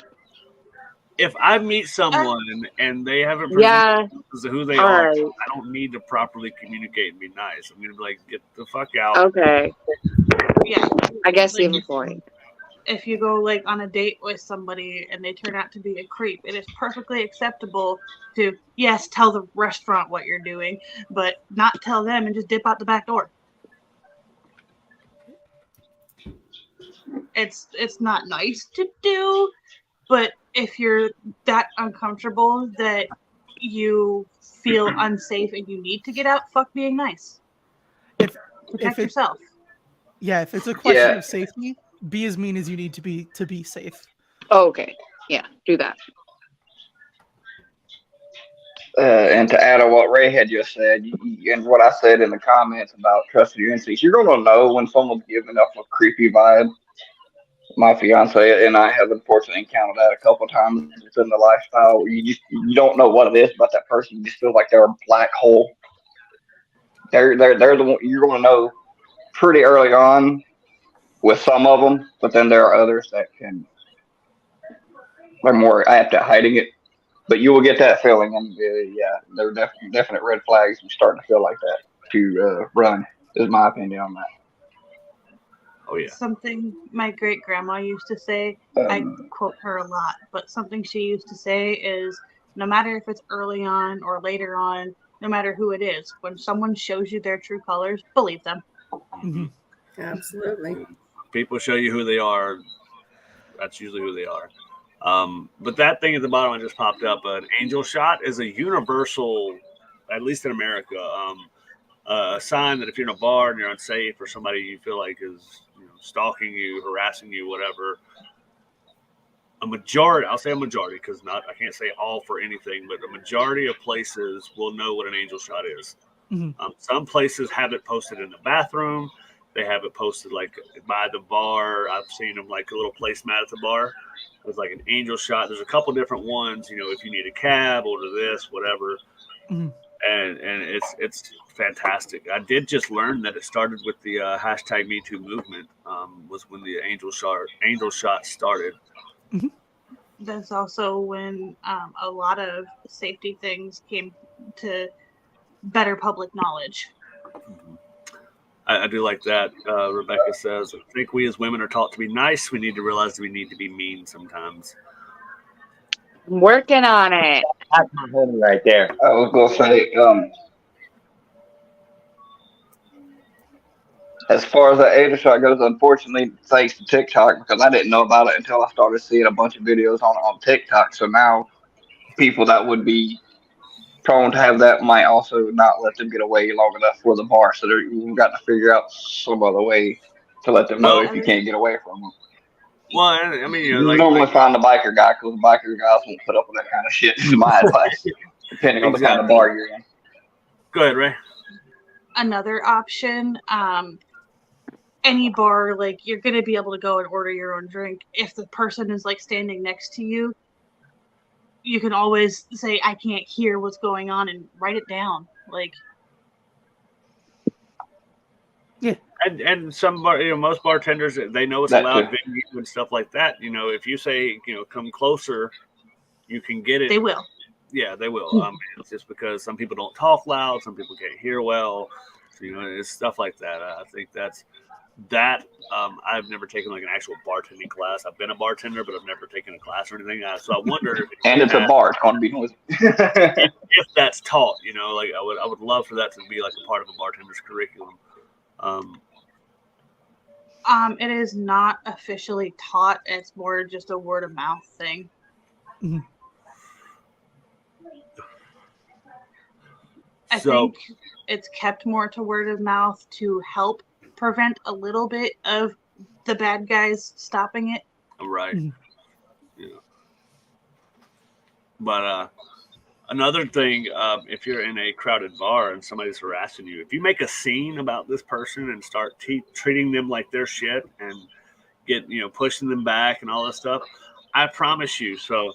If I meet someone and they haven't Yeah. presented themselves as who they All are, right. I don't need to properly communicate and be nice. I'm gonna be like, get the fuck out. Okay. Yeah. I guess you have a point. If you go on a date with somebody and they turn out to be a creep, it is perfectly acceptable to, yes, tell the restaurant what you're doing, but not tell them and just dip out the back door. It's not nice to do, but if you're that uncomfortable that you feel unsafe and you need to get out, fuck being nice. Protect yourself. Yeah, if it's a question of safety, be as mean as you need to be safe. Oh, okay. Yeah, do that. And to add on what Ray had just said, and what I said in the comments about trusting your instincts, you're going to know when someone's giving off a creepy vibe. My fiance and I have unfortunately encountered that a couple times within the lifestyle. Where you don't know what it is about that person. You just feel like they're a black hole. They're the one you're going to know pretty early on with some of them, but then there are others that they're more apt at hiding it. But you will get that feeling, and yeah, there are definite red flags. You're starting to feel like that to run. Is my opinion on that. Oh yeah. Something my great grandma used to say, I quote her a lot, but something she used to say is no matter if it's early on or later on, no matter who it is, when someone shows you their true colors, believe them. Mhm. Absolutely. People show you who they are. That's usually who they are. But that thing at the bottom I just popped up, an angel shot, is a universal, at least in America, a sign that if you're in a bar and you're unsafe or somebody you feel like is stalking you, harassing you, whatever. I'll say a majority because I can't say all for anything, but a majority of places will know what an angel shot is. Mhm. Some places have it posted in the bathroom. They have it posted like by the bar. I've seen them like a little placemat at the bar. It's like an angel shot. There's a couple different ones. If you need a cab, order this, whatever. Mhm. And it's fantastic. I did just learn that it started with the hashtag Me Too movement. Was when the angel shot started. Mhm. That's also when a lot of safety things came to better public knowledge. I do like that. Rebecca says, I think we as women are taught to be nice. We need to realize that we need to be mean sometimes. I'm working on it. That's my homie right there. I was gonna say, as far as the Ada shot goes, unfortunately, thanks to TikTok, because I didn't know about it until I started seeing a bunch of videos on TikTok. So now people that would be prone to have that might also not let them get away long enough for the bar. So we've got to figure out some other way to let them know Well, if you can't get away from them. Well, I mean, You normally find the biker guy because the biker guys won't put up with that kind of shit. Is my advice, depending on the kind of bar you're in. Go ahead, Ray. Another option, any bar, like you're gonna be able to go and order your own drink. If the person is like standing next to you, you can always say, "I can't hear what's going on," and write it down. Like, yeah, and some most bartenders, they know it's a loud venue and stuff like that. If you say come closer, you can get it. They will. Yeah, they will. It's just because some people don't talk loud, some people can't hear well. So, it's stuff like that. I think that. I've never taken like an actual bartending class. I've been a bartender, but I've never taken a class or anything. So I wonder. And it's a bar; it's going to be noisy. if that's taught, like I would love for that to be like a part of a bartender's curriculum. It is not officially taught. It's more just a word of mouth thing. Mm-hmm. I think it's kept more to word of mouth to help prevent a little bit of the bad guys stopping it. Right. Mm-hmm. Yeah. But another thing, if you're in a crowded bar and somebody's harassing you, if you make a scene about this person and start treating them like they're shit and get pushing them back and all this stuff, I promise you. So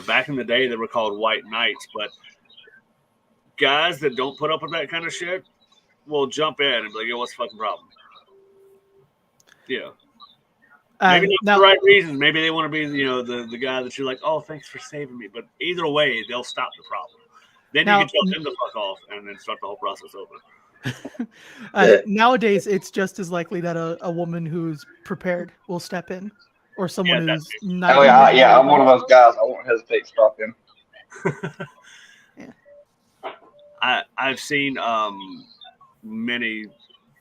back in the day they were called white knights, but guys that don't put up with that kind of shit will jump in and be like, "Yo, what's the fucking problem?" Yeah. Maybe not for the right reasons. Maybe they want to be, the guy that you're like, "Oh, thanks for saving me." But either way, they'll stop the problem. Then you can tell them to fuck off and then start the whole process over. Nowadays, it's just as likely that a woman who's prepared will step in, or someone who's not. Oh yeah, I'm one of those guys. I won't hesitate to stop in. I've seen many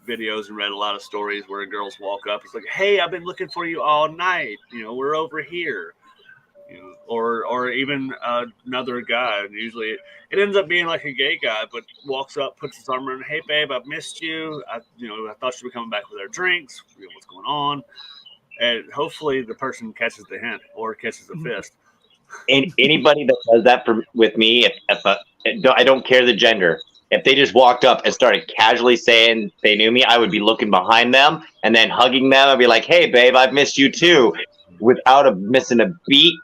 videos and read a lot of stories where girls walk up. It's like, "Hey, I've been looking for you all night. We're over here." Or even another guy. And usually it ends up being like a gay guy, but walks up, puts his arm around, "Hey, babe, I've missed you. I thought you were coming back with our drinks. What's going on?" And hopefully the person catches the hint or catches the fist. Anybody that does that with me, I don't care the gender. if they just walked up and started casually saying they knew me, I would be looking behind them and then hugging them. I'd be like, "Hey, babe, I've missed you too," without missing a beat.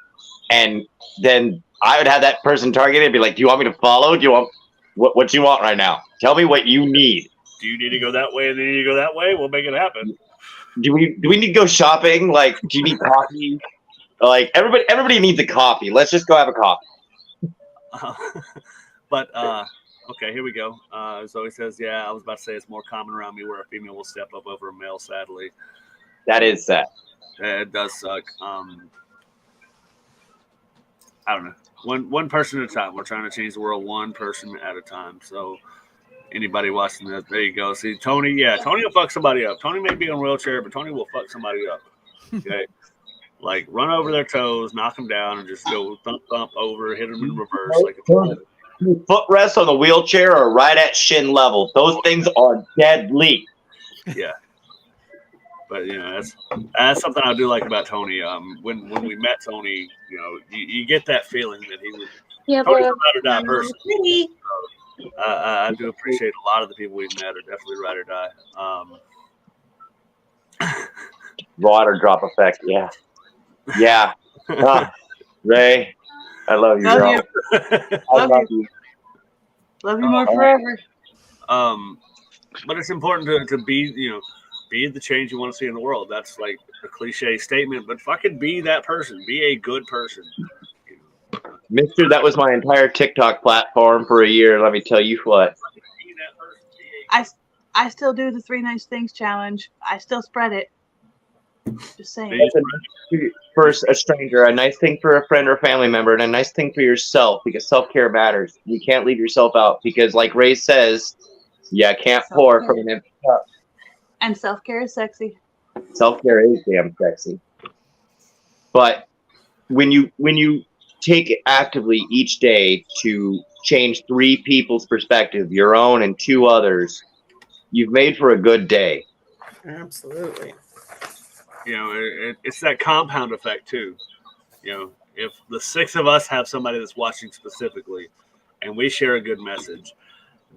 And then I would have that person targeted and be like, "Do you want me to follow? Do you want what do you want right now? Tell me what you need. Do you need to go that way and then you need to go that way? We'll make it happen. Do we need to go shopping? Like, do you need coffee? Like everybody needs a coffee. Let's just go have a coffee." But okay, here we go. Zoe says, "Yeah, I was about to say it's more common around me where a female will step up over a male. Sadly, That is sad. it does suck. I don't know. One person at a time. We're trying to change the world one person at a time. So anybody watching this, there you go. See, Tony, yeah, Tony will fuck somebody up. Tony may be in a wheelchair, but Tony will fuck somebody up. Okay. Like run over their toes, knock them down, and just go thump over, hit them in reverse. Like Footrests on the wheelchair are right at shin level. Those things are deadly. Yeah. But you know, that's something I do like about Tony. When we met Tony, you know, you get that feeling that he was Tony's a ride or die person. So, I do appreciate a lot of the people we've met are definitely ride or die. Water drop effect, yeah. Yeah. Ray, I love you, bro. I love you. Love you more forever. But it's important to be, you know, be the change you want to see in the world. That's like a cliche statement, but fucking be that person. Be a good person. Mister, that was my entire TikTok platform for a year. Let me tell you what. I still do the 3 nice things challenge. I still spread it. Just saying. For a stranger, a nice thing for a friend or family member, and a nice thing for yourself, because self-care matters. You can't leave yourself out, because like Ray says, you can't pour from an empty cup. And self-care is sexy. Self-care is damn sexy. But when you take it actively each day to change 3 people's perspective, your own and 2 others, you've made for a good day. Absolutely. You know, it's that compound effect too. You know, if the 6 of us have somebody that's watching specifically, and we share a good message,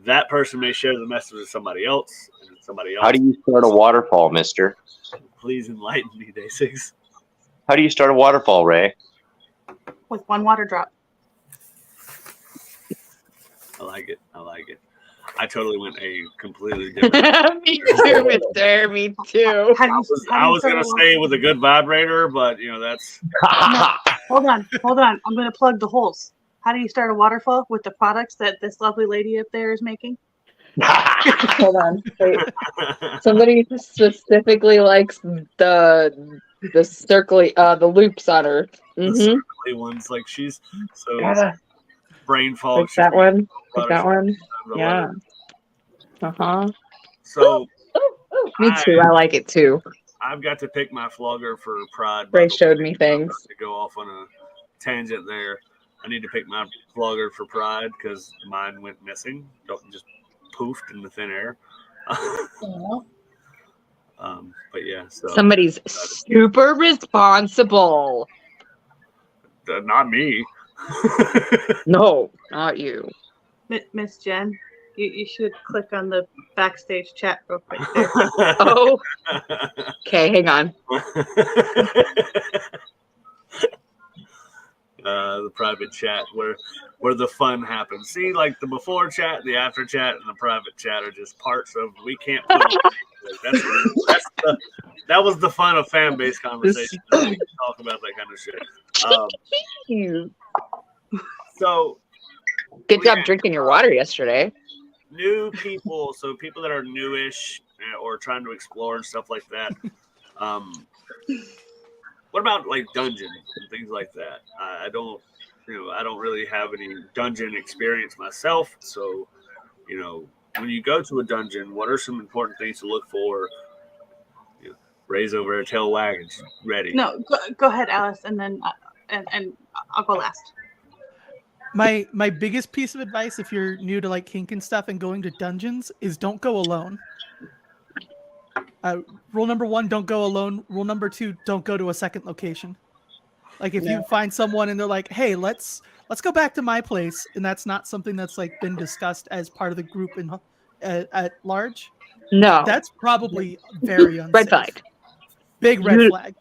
that person may share the message with somebody else, and somebody else. How do you start a waterfall, Mister? Please enlighten me, Day6. How do you start a waterfall, Ray? With 1 water drop. I like it. I totally went a completely different. Me too, Mister. Me too. I was gonna say with a good vibrator, but you know that's. No, hold on. I'm gonna plug the holes. How do you start a waterfall with the products that this lovely lady up there is making? Hold on. Wait. Somebody specifically likes the circly the loops on her. The circly ones, like she's so brain fog. Like that one. Like that one. Yeah. So me too. I like it too. I've got to pick my flogger for Pride. Ray showed me things. To go off on a tangent there, I need to pick my flogger for Pride because mine went missing. Just poofed in the thin air. But yeah, so somebody's super responsible. Not me. No, not you. Miss Jen, you should click on the backstage chat real quick there. Oh. Okay, hang on. The private chat where the fun happens. See, like the before chat, the after chat, and the private chat are just parts of we can't put them. That was the fun of fan base conversation. We can talk about that kind of shit. So good job drinking your water yesterday. New people, so people that are newish or trying to explore and stuff like that. What about like dungeons and things like that? I don't really have any dungeon experience myself. So, you know, when you go to a dungeon, what are some important things to look for? You know, raise over a tail wagging, ready. No, go ahead, Alice, and then and I'll go last. My biggest piece of advice, if you're new to like kink and stuff and going to dungeons, is don't go alone. Rule number 1, don't go alone. Rule number 2, don't go to a second location. Like if you find someone and they're like, "Hey, let's go back to my place," and that's not something that's like been discussed as part of the group at large, No. that's probably very unsafe. Red flag. Big red flag.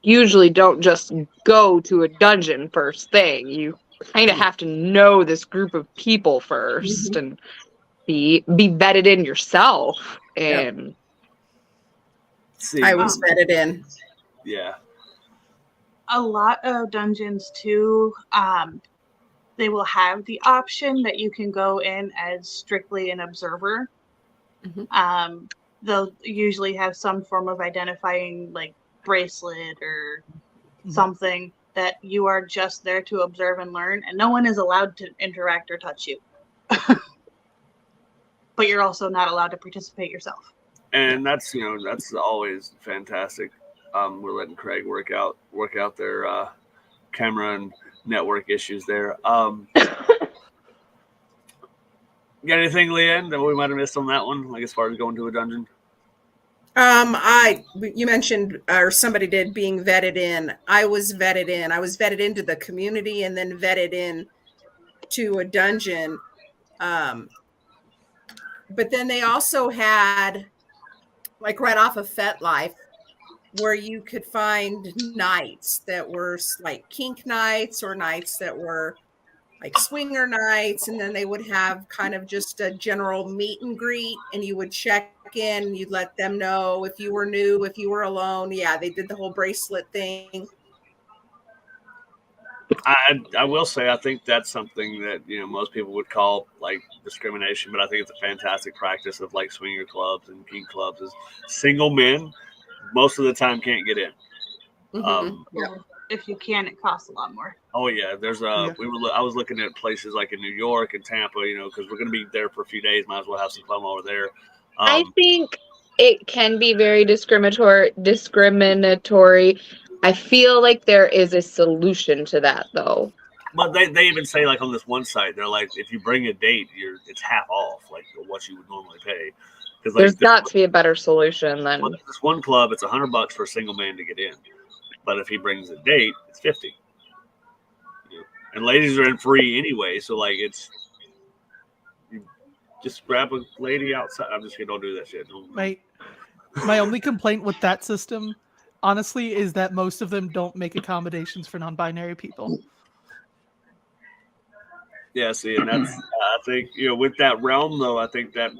Usually don't just go to a dungeon first thing. You kind of have to know this group of people first and be vetted in yourself. And See, I was vetted in. yeah. A lot of dungeons too, they will have the option that you can go in as strictly an observer. They'll usually have some form of identifying like bracelet or something that you are just there to observe and learn, and no one is allowed to interact or touch you. But you're also not allowed to participate yourself. And that's that's always fantastic. We're letting Craig work out their camera and network issues there. Got anything, Leanne, that we might have missed on that one? Like as far as going to a dungeon? You mentioned, or somebody did, being vetted in. I was vetted in. I was vetted into the community and then vetted in to a dungeon. But then they also had, like right off of FetLife, where you could find nights that were like kink nights or nights that were like swinger nights, and then they would have kind of just a general meet and greet, and you would check in, you'd let them know if you were new, if you were alone. Yeah, they did the whole bracelet thing. I will say I think that's something that most people would call like discrimination, but I think it's a fantastic practice of like swinger clubs and kink clubs. Is single men most of the time can't get in. If you can, it costs a lot more. Oh yeah, there's I was looking at places like in New York and Tampa, because we're going to be there for a few days. Might as well have some fun over there. I think it can be very discriminatory. I feel like there is a solution to that, though. But they even say, like, on this one site, they're like, if you bring a date, it's half off, like what you would normally pay. Because like, there's got to be a better solution than this one club. It's $100 for a single man to get in, but if he brings a date, it's $50. And ladies are in free anyway, so like you just grab a lady outside. I'm just kidding. Don't do that shit. My only complaint with that system, honestly, is that most of them don't make accommodations for non-binary people. Yeah, see, and that's I think with that realm though, I think that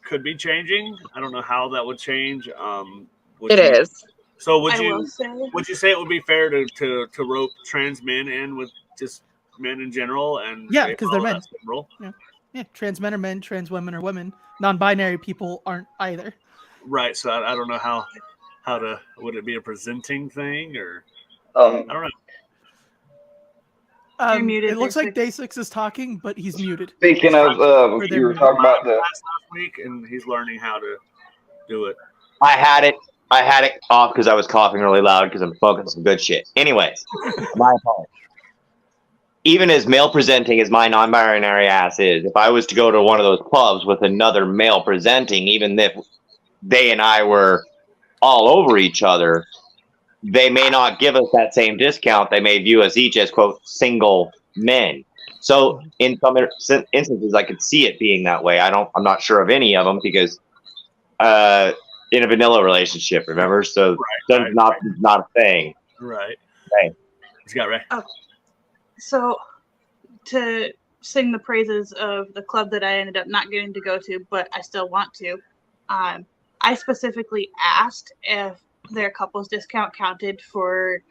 could be changing. I don't know how that would change. It is. So would you say it would be fair to rope trans men in with just men in general? And yeah, because they're men. Yeah, trans men are men, trans women are women. Non-binary people aren't either. Right. So I don't know how to, would it be a presenting thing or I don't know. It looks like Day6 is talking, but he's muted. Speaking of, you were talking about the last week, and he's learning how to do it. I had it off because I was coughing really loud because I'm smoking some good shit. Anyways, my apologies. Even as male presenting as my non-binary ass is, if I was to go to one of those clubs with another male presenting, even if they and I were all over each other, they may not give us that same discount. They may view us each as, quote, single men. So in some instances, I could see it being that way. I'm not sure of any of them because in a vanilla relationship, remember? So that's not a thing. Right. Right. He's got right. So to sing the praises of the club that I ended up not getting to go to, but I still want to, I specifically asked if their couples discount counted for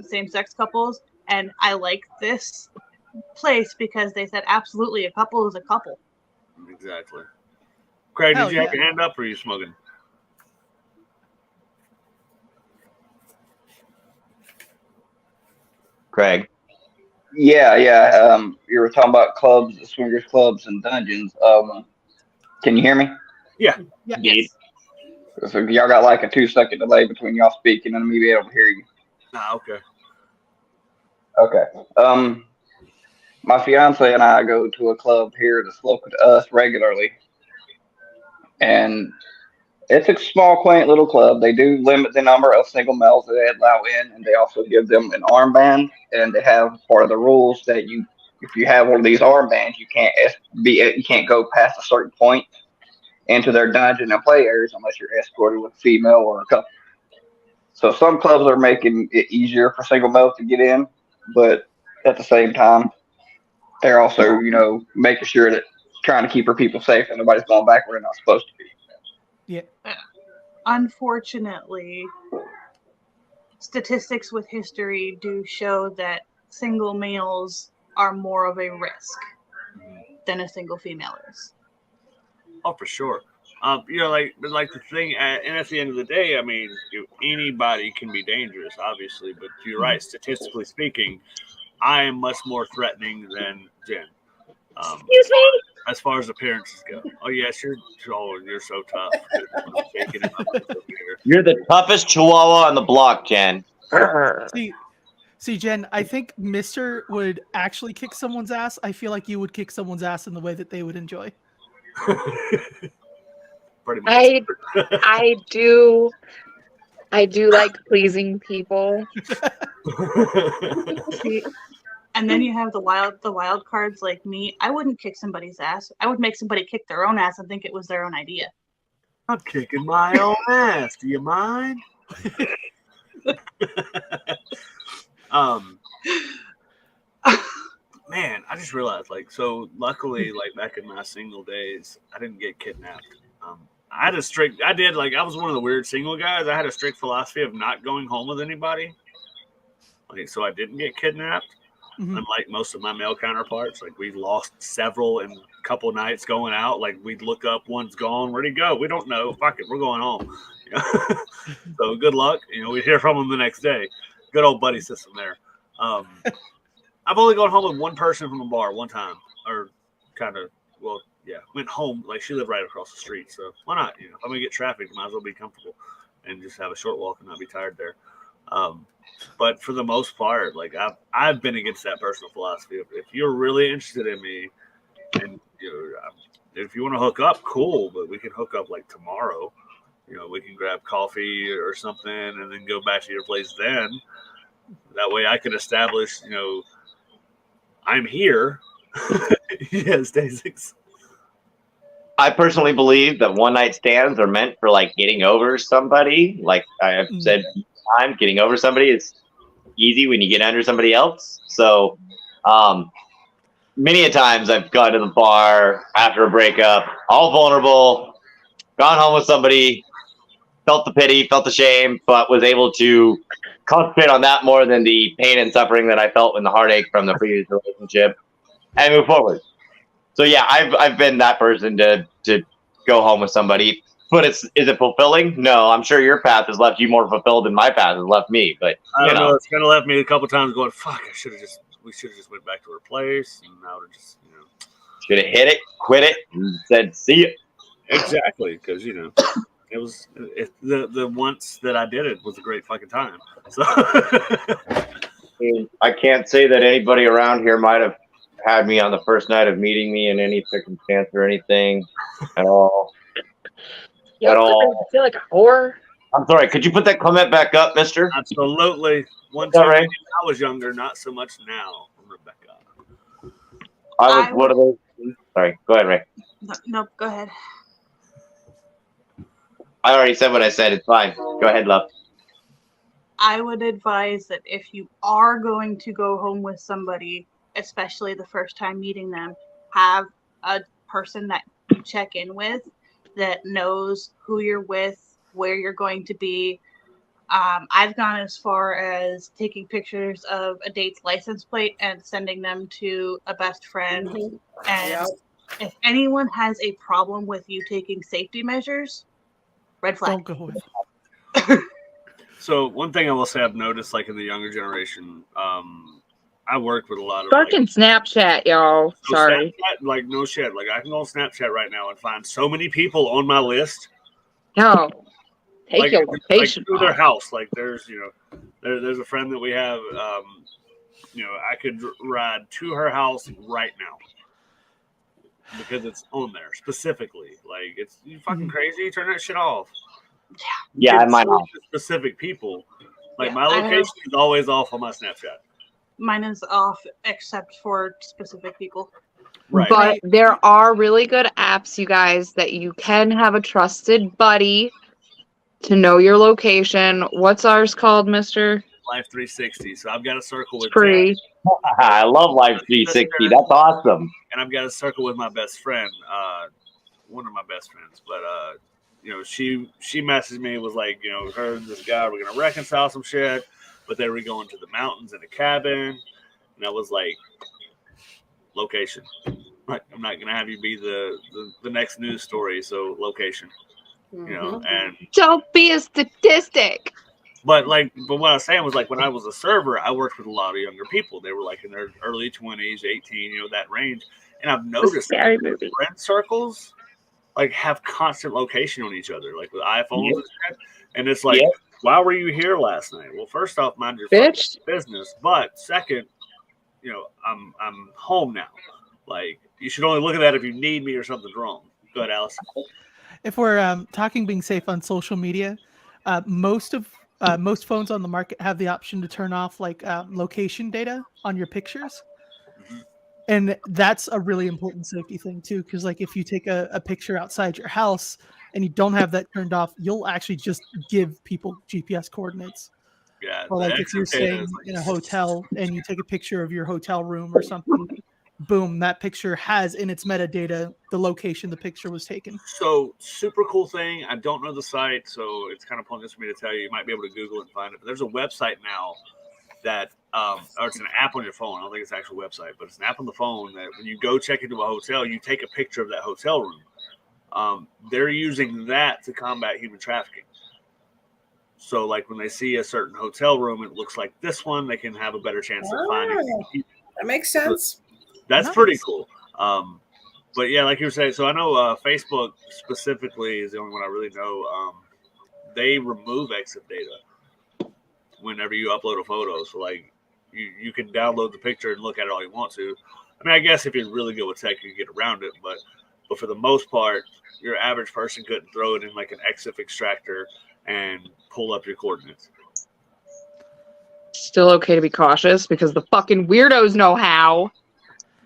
same-sex couples, and I like this place because they said absolutely a couple is a couple. Exactly. Craig, did you have your hand up or are you smoking? Craig. Yeah. You were talking about clubs, swingers clubs, and dungeons. Can you hear me? Yeah. Yes. So y'all got like a 2-second delay between y'all speaking and me being able to hear you. Okay. Okay. My fiance and I go to a club here that's local to us regularly, and It's a small, quaint little club. They do limit the number of single males that they allow in, and they also give them an armband. And they have part of the rules that if you have one of these armbands, you can't go past a certain point into their dungeon and play areas unless you're escorted with a female or a couple. So some clubs are making it easier for single males to get in, but at the same time, they're also making sure that trying to keep our people safe and nobody's going back where they're not supposed to be. Yeah. Unfortunately, statistics with history do show that single males are more of a risk than a single female is. Oh, for sure. Like the thing, and at the end of the day, I mean, anybody can be dangerous, obviously, but you're right. Statistically speaking, I am much more threatening than Jen. Excuse me? As far as appearances go. Oh yes, you're so tough. You're the toughest chihuahua on the block, Jen. See, Jen, I think Mister would actually kick someone's ass. I feel like you would kick someone's ass in the way that they would enjoy. Pretty much. I do like pleasing people. And then you have the wild cards like me. I wouldn't kick somebody's ass. I would make somebody kick their own ass and think it was their own idea. I'm kicking my own ass. Do you mind? Man, I just realized, so luckily, back in my single days, I didn't get kidnapped. I was one of the weird single guys. I had a strict philosophy of not going home with anybody. So I didn't get kidnapped. Mm-hmm. Unlike most of my male counterparts, we lost several in a couple nights going out. We'd look up, one's gone. Where'd he go? We don't know. Fuck it, we're going home. So good luck. We'd hear from him the next day. Good old buddy system there. I've only gone home with one person from a bar one time, or went home. She lived right across the street, so why not? If I'm gonna get traffic, might as well be comfortable and just have a short walk and not be tired there. But for the most part, I've been against that personal philosophy. If you're really interested in me, and if you want to hook up, cool. But we can hook up tomorrow. We can grab coffee or something, and then go back to your place. Then that way, I can establish, I'm here. Yes, Daisix. I personally believe that one night stands are meant for getting over somebody. Like I have said. Getting over somebody is easy when you get under somebody else. So many a times I've gone to the bar after a breakup, all vulnerable, gone home with somebody, felt the pity, felt the shame, but was able to concentrate on that more than the pain and suffering that I felt and the heartache from the previous relationship and move forward. So yeah, I've been that person to go home with somebody. But is it fulfilling? No, I'm sure your path has left you more fulfilled than my path has left me. But I don't know. It's kind of left me a couple times going, "Fuck! We should have just went back to her place, and now we're just should have hit it, quit it, and said see you." Exactly, because it was the once that I did it was a great fucking time. So I can't say that anybody around here might have had me on the first night of meeting me in any circumstance or anything at all. At all. I feel like a whore. I'm sorry. Could you put that comment back up, Mister? Absolutely. One time right? I was younger, not so much now, Rebecca. I was one of those. Sorry. Go ahead, Ray. No, go ahead. I already said what I said. It's fine. Go ahead, love. I would advise that if you are going to go home with somebody, especially the first time meeting them, have a person that you check in with that knows who you're with, where you're going to be. I've gone as far as taking pictures of a date's license plate and sending them to a best friend. Mm-hmm. And if anyone has a problem with you taking safety measures, red flag. Don't go with it. So one thing I will say I've noticed, in the younger generation, I work with a lot of fucking Snapchat, y'all. So sorry. Snapchat, no shit. I can go on Snapchat right now and find so many people on my list. No. Take your location. Through their house. There's there's a friend that we have, I could ride to her house right now. because it's on there specifically. Like, it's you fucking crazy. Turn that shit off. Yeah, Give mine truth off. to specific people. Like Yeah, my I have- location is always off on my Snapchat. Mine is off except for specific people. Right. But there are really good apps, you guys, that you can have a trusted buddy to know your location. What's ours called, Mister? Life 360. So I've got a circle with Free. I love Life 360. That's awesome. and I've got a circle with my best friend, one of my best friends. But you know, she messaged me, was like, you know, her and this guy were gonna reconcile some shit, but they were going to the mountains in a cabin, and I was like, location. Like, I'm not gonna have you be the next news story, so location. You know, and Don't be a statistic. but what I was saying was, like, when I was a server, I worked with a lot of younger people. They were like in their early 20s, 18, you know, that range. And I've noticed Scary that movie. friend circles like have constant location on each other, like with iPhones and shit. And it's like, why were you here last night? Well, first off, mind your Bitch. fucking business. But second, you know, I'm home now. Like, you should only look at that if you need me or something's wrong. Go ahead, Alice. If we're talking being safe on social media, most phones on the market have the option to turn off like location data on your pictures. And that's a really important safety thing too, because like if you take a picture outside your house and you don't have that turned off, you'll actually just give people GPS coordinates. Yeah. Or like if you're staying in a hotel and you take a picture of your hotel room or something, boom, that picture has in its metadata the location the picture was taken. So, super cool thing. I don't know the site, so it's kind of pointless for me to tell you. You might be able to Google it and find it. But there's a website now that, or it's an app on your phone. I don't think it's an actual website, but it's an app on the phone that when you go check into a hotel, you take a picture of that hotel room. They're using that to combat human trafficking. So, like, when they see a certain hotel room, it looks like this one, they can have a better chance of finding it. That makes sense. That's Nice. pretty cool. But yeah, like you were saying, so I know Facebook specifically is the only one I really know. They remove exit data whenever you upload a photo. So like you can download the picture and look at it all you want to. I mean, I guess if you're really good with tech, you can get around it. But for the most part, your average person couldn't throw it in like an EXIF extractor and pull up your coordinates. Still okay to be cautious because the fucking weirdos know how.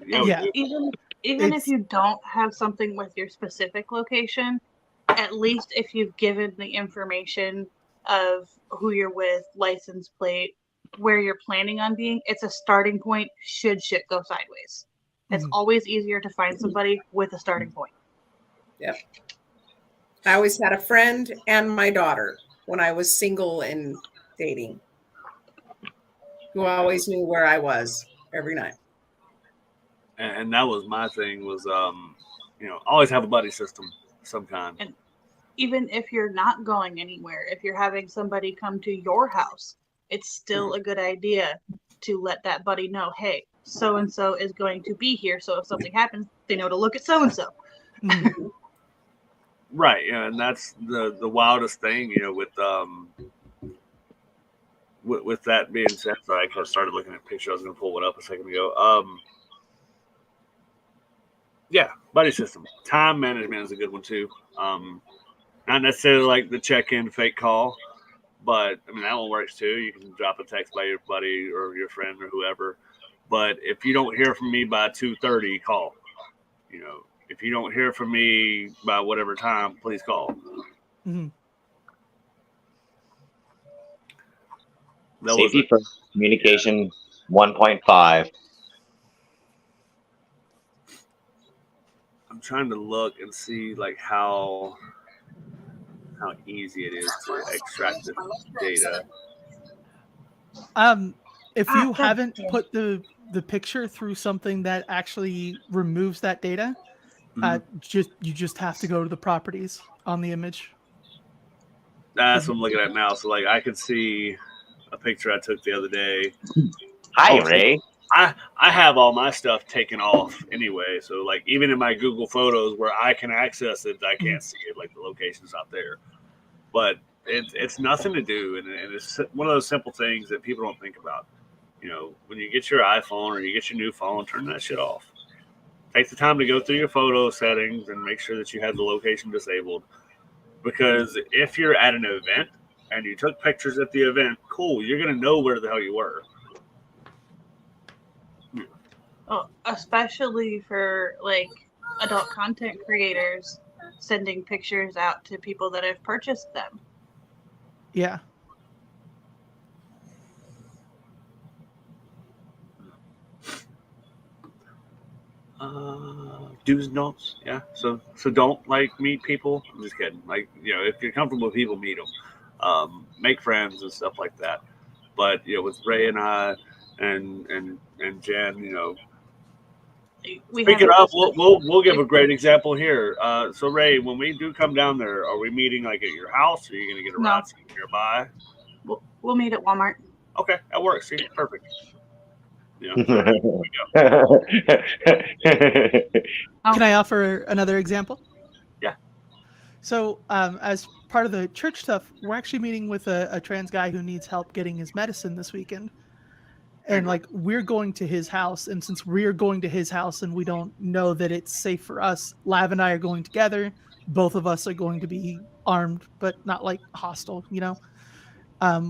Yeah. Even if you don't have something with your specific location, at least if you've given the information of who you're with, license plate, where you're planning on being, it's a starting point should shit go sideways. It's always easier to find somebody with a starting point. Yep. I always had a friend and my daughter when I was single and dating, who always knew where I was every night. And that was my thing was, you know, always have a buddy system of some kind. And even if you're not going anywhere, if you're having somebody come to your house, it's still a good idea to let that buddy know, hey, so-and-so is going to be here. So if something happens, they know to look at so-and-so. Right. Yeah. And that's the wildest thing, you know, with that being said, sorry, I kind of started looking at a picture. I was going to pull it up a second ago. Yeah, buddy system. Time management is a good one too. Not necessarily like the check-in fake call, but I mean that one works too. You can drop a text by your buddy or your friend or whoever. But if you don't hear from me by 2:30, call. You know, if you don't hear from me by whatever time, please call. Safety first, communication 1.5. I'm trying to look and see like how easy it is to extract the data. If you haven't put the picture through something that actually removes that data, you just have to go to the properties on the image. That's what I'm looking at now. So like I could see a picture I took the other day. Hi, Ray. I have all my stuff taken off anyway. So like even in my Google Photos where I can access it, I can't see it. Like the location's not there. But it's nothing to do, and it's one of those simple things that people don't think about. You know, when you get your iPhone or you get your new phone, turn that shit off. take the time to go through your photo settings and make sure that you have the location disabled. Because if you're at an event and you took pictures at the event, cool, you're going to know where the hell you were. Oh, especially for like adult content creators sending pictures out to people that have purchased them. Yeah. Do's and don'ts, yeah. So don't like meet people. I'm just kidding. Like, you know, if you're comfortable with people, meet them. Make friends and stuff like that. But you know, with Ray and I and Jen, you know, speaking of, we'll give a great example here. So Ray, when we do come down there, are we meeting like at your house? Or are you going to get a ride nearby? We'll meet at Walmart. Okay, that works. See, perfect. Yeah. Can I offer another example? Yeah. So, as part of the church stuff, we're actually meeting with a trans guy who needs help getting his medicine this weekend. And like, we're going to his house, and since we're going to his house and we don't know that it's safe for us, Lav and I are going together. Both of us are going to be armed, but not like hostile, you know.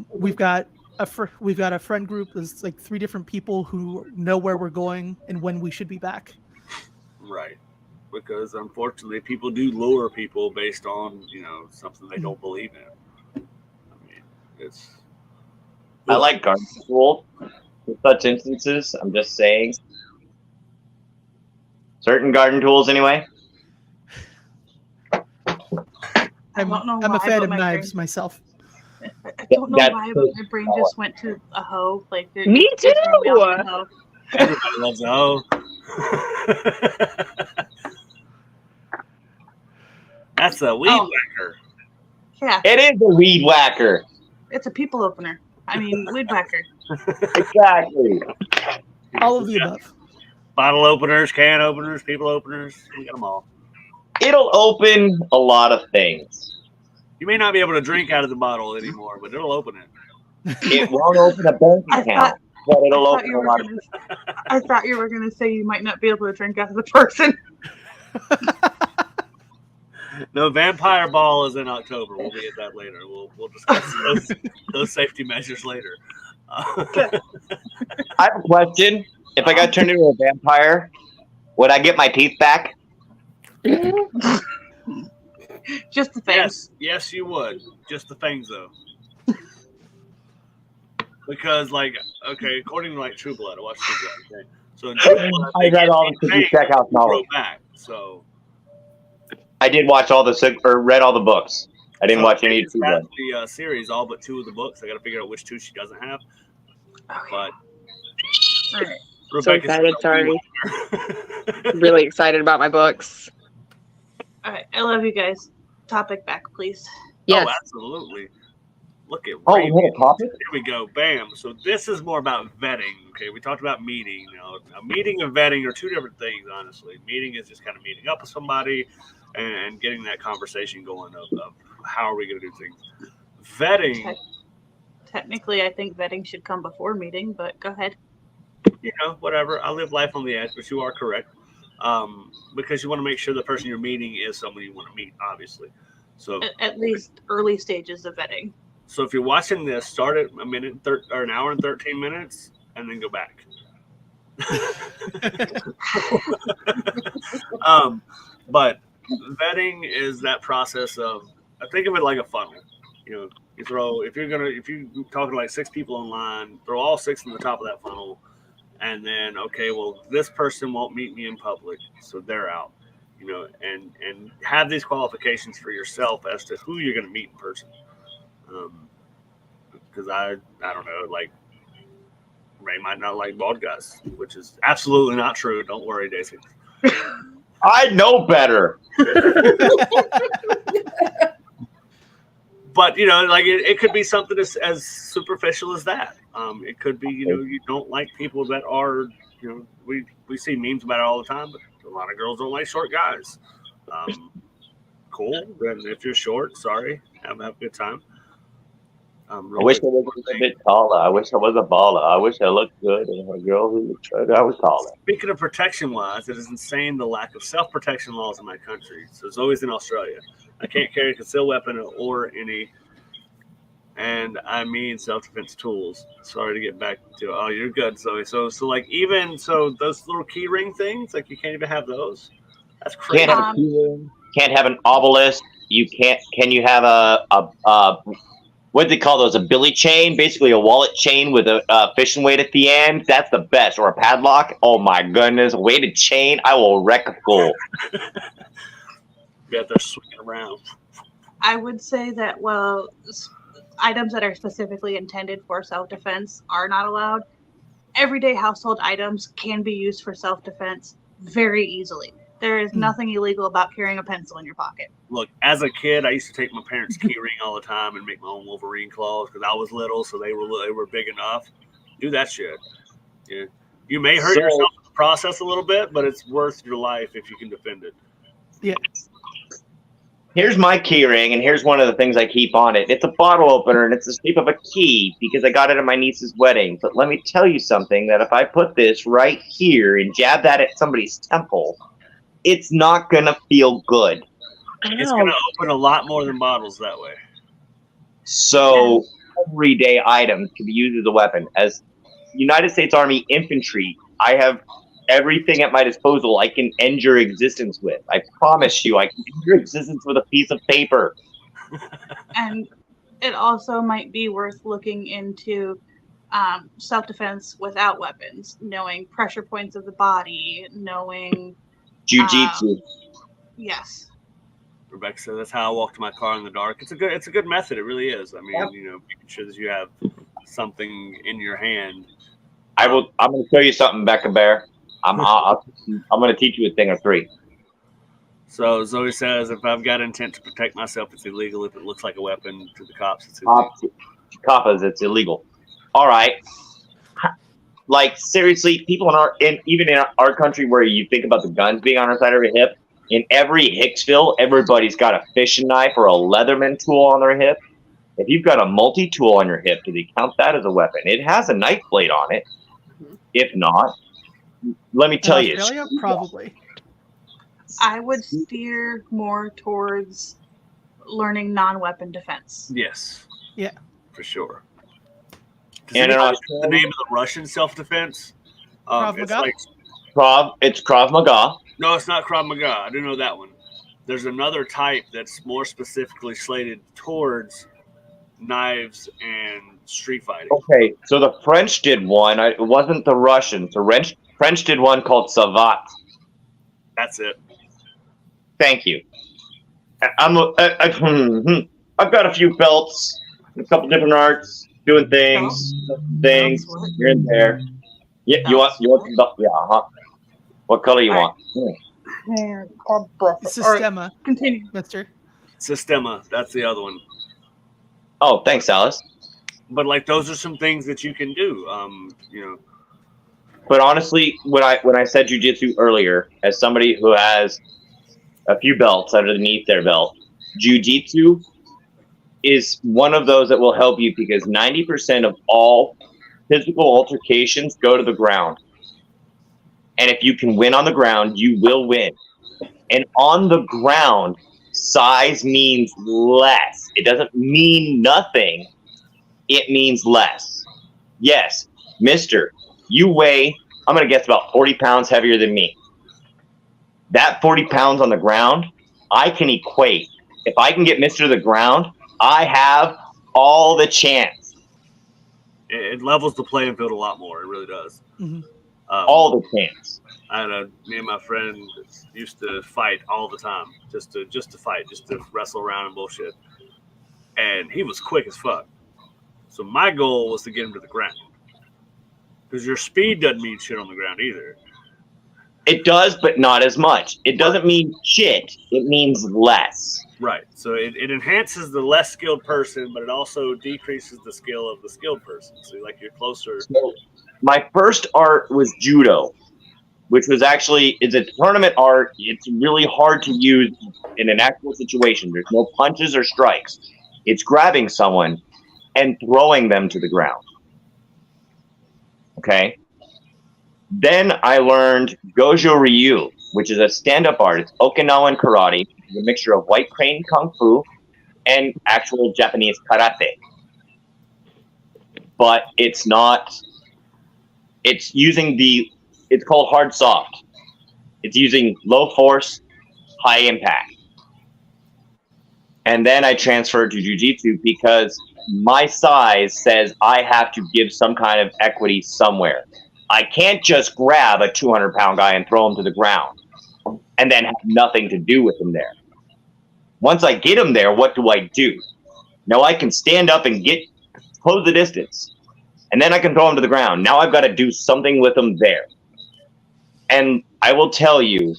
We've got a friend group. There's like 3 different people who know where we're going and when we should be back. Right. Because unfortunately, people do lure people based on, you know, something they don't believe in. I mean, it's. I like garden tool in such instances. I'm just saying. Certain garden tools, anyway. I'm a fan of knives myself. I don't know why, but my brain just went to a hoe. Like, me too. Everybody loves a hoe. That's a weed whacker. Yeah. It is a weed whacker. It's a people opener. I mean, weed whacker. Exactly. All of the above. Bottle openers, can openers, people openers. We got them all. It'll open a lot of things. You may not be able to drink out of the bottle anymore, but it'll open it. It won't open a bank account, but it'll open a lot of things. I thought you were going to say you might not be able to drink out of the person. No, Vampire Ball is in October. We'll get that later. We'll discuss those safety measures later. I have a question. If I got turned into a vampire, would I get my teeth back? Just the fangs. Yes, you would. Just the fangs, though. Because, like, okay, according to like True Blood, I watched True Blood. Okay, so in True Blood, I read all the Checkhouse novels. Back, so I did watch all the read all the books. I didn't watch any of True Blood. The series, all but 2 of the books. I got to figure out which 2 she doesn't have. Okay. But right. So excited, sorry. Really excited about my books. All right, I love you guys. Topic back, please. Yes. Oh, absolutely. Look at we had a topic? Here we go. Bam. So this is more about vetting. Okay, we talked about meeting. You know, a meeting and vetting are 2 different things, honestly. Meeting is just kind of meeting up with somebody and getting that conversation going of how are we going to do things. Vetting. Technically, I think vetting should come before meeting, but go ahead. You know, whatever. I live life on the edge, but you are correct. Because you want to make sure the person you're meeting is someone you want to meet, obviously. So at least early stages of vetting. So if you're watching this, start at an hour and 13 minutes, and then go back. But vetting is that process of, I think of it like a funnel. You know, if you're talking like 6 people online, throw all 6 in the top of that funnel. And then, okay, well, this person won't meet me in public, so they're out. You know, and have these qualifications for yourself as to who you're going to meet in person. Because I don't know, like Ray might not like bald guys, which is absolutely not true. Don't worry, Daisy. I know better. But you know, like it could be something as superficial as that. It could be, you know, you don't like people that are, you know, we see memes about it all the time, but a lot of girls don't like short guys. Cool. Then if you're short, sorry, have a good time. I wish I was a bit taller. I wish I was a baller. I wish I looked good and a girl who looked good. I was taller. Speaking of protection-wise, it is insane the lack of self-protection laws in my country. So it's always in Australia. I can't carry a concealed weapon or any, and I mean self-defense tools. Sorry to get back to. Oh, you're good, Zoe. So like even so, those little key ring things, like you can't even have those. That's crazy. Can't have a key ring. Can't have an obelisk. You can't. Can you have a what do they call those? A billy chain, basically a wallet chain with a fishing weight at the end. That's the best. Or a padlock. Oh my goodness, weighted chain. I will wreck a fool. Yeah, they're swinging around. I would say that items that are specifically intended for self-defense are not allowed. Everyday household items can be used for self-defense very easily. There is nothing illegal about carrying a pencil in your pocket. Look, as a kid, I used to take my parents' key ring all the time and make my own Wolverine claws because I was little, so they were big enough. Do that shit. Yeah. You may hurt yourself in the process a little bit, but it's worth your life if you can defend it. Yeah. Here's my key ring, and here's one of the things I keep on it. It's a bottle opener, and it's the shape of a key because I got it at my niece's wedding. But let me tell you something, that if I put this right here and jab that at somebody's temple, it's not going to feel good. It's going to open a lot more than bottles that way. So everyday items can be used as a weapon. As United States Army infantry, I have everything at my disposal I can end your existence with. I promise you, I can end your existence with a piece of paper. And it also might be worth looking into self-defense without weapons, knowing pressure points of the body, knowing Jiu-jitsu. Yes. Rebecca said that's how I walk to my car in the dark. It's a good method. It really is. I mean, making sure that you have something in your hand. I'm going to show you something, Becca Bear. I'm going to teach you a thing or three. So Zoe says, if I've got intent to protect myself, it's illegal. If it looks like a weapon to the cops, it's illegal. Coppers, it's illegal. All right. Like, seriously, people even in our country where you think about the guns being on our side of our hip, in every Hicksville, everybody's got a fishing knife or a Leatherman tool on their hip. If you've got a multi-tool on your hip, do they count that as a weapon? It has a knife blade on it. If not, let me tell you. Australia, probably. I would steer more towards learning non-weapon defense. Yes. Yeah. For sure. And the name of the Russian self-defense? Krav It's Maga? like it's Krav Maga. No, it's not Krav Maga. I do know that one. There's another type that's more specifically slated towards knives and street fighting. Okay, so the French did one. It wasn't the Russians. The French did one called Savate. That's it. Thank you. I've got a few belts, a couple different arts, doing things here and there. Yeah, you want some belt? Yeah, What color you want? Sistema. Continue, mister. Sistema. That's the other one. Oh, thanks, Alice. But like those are some things that you can do. But honestly, when I said jiu-jitsu earlier, as somebody who has a few belts underneath their belt, jiu-jitsu is one of those that will help you because 90% of all physical altercations go to the ground. And if you can win on the ground, you will win. And on the ground, size means less. It doesn't mean nothing. It means less. Yes, mister, you weigh, I'm going to guess about 40 pounds heavier than me. That 40 pounds on the ground, I can equate. If I can get mister to the ground, I have all the chance. It levels the playing field a lot more. It really does. Mm-hmm. All the chance. Me and my friend used to fight all the time, just to fight, just to wrestle around and bullshit. And he was quick as fuck. So my goal was to get him to the ground, because your speed doesn't mean shit on the ground either. It does, but not as much. It doesn't mean shit. It means less. Right. So it enhances the less skilled person, but it also decreases the skill of the skilled person. So like you're closer. So my first art was judo, which was it's a tournament art. It's really hard to use in an actual situation. There's no punches or strikes. It's grabbing someone and throwing them to the ground. Okay. Then I learned Gojo Ryu, which is a stand-up art. It's Okinawan karate. It's a mixture of white crane kung fu and actual Japanese karate. But it's not. It's called hard soft. It's using low force, high impact. And then I transferred to jiu-jitsu because my size says I have to give some kind of equity somewhere. I can't just grab a 200-pound guy and throw him to the ground and then have nothing to do with him there. Once I get him there, what do I do? Now I can stand up and close the distance, and then I can throw him to the ground. Now I've got to do something with him there. And I will tell you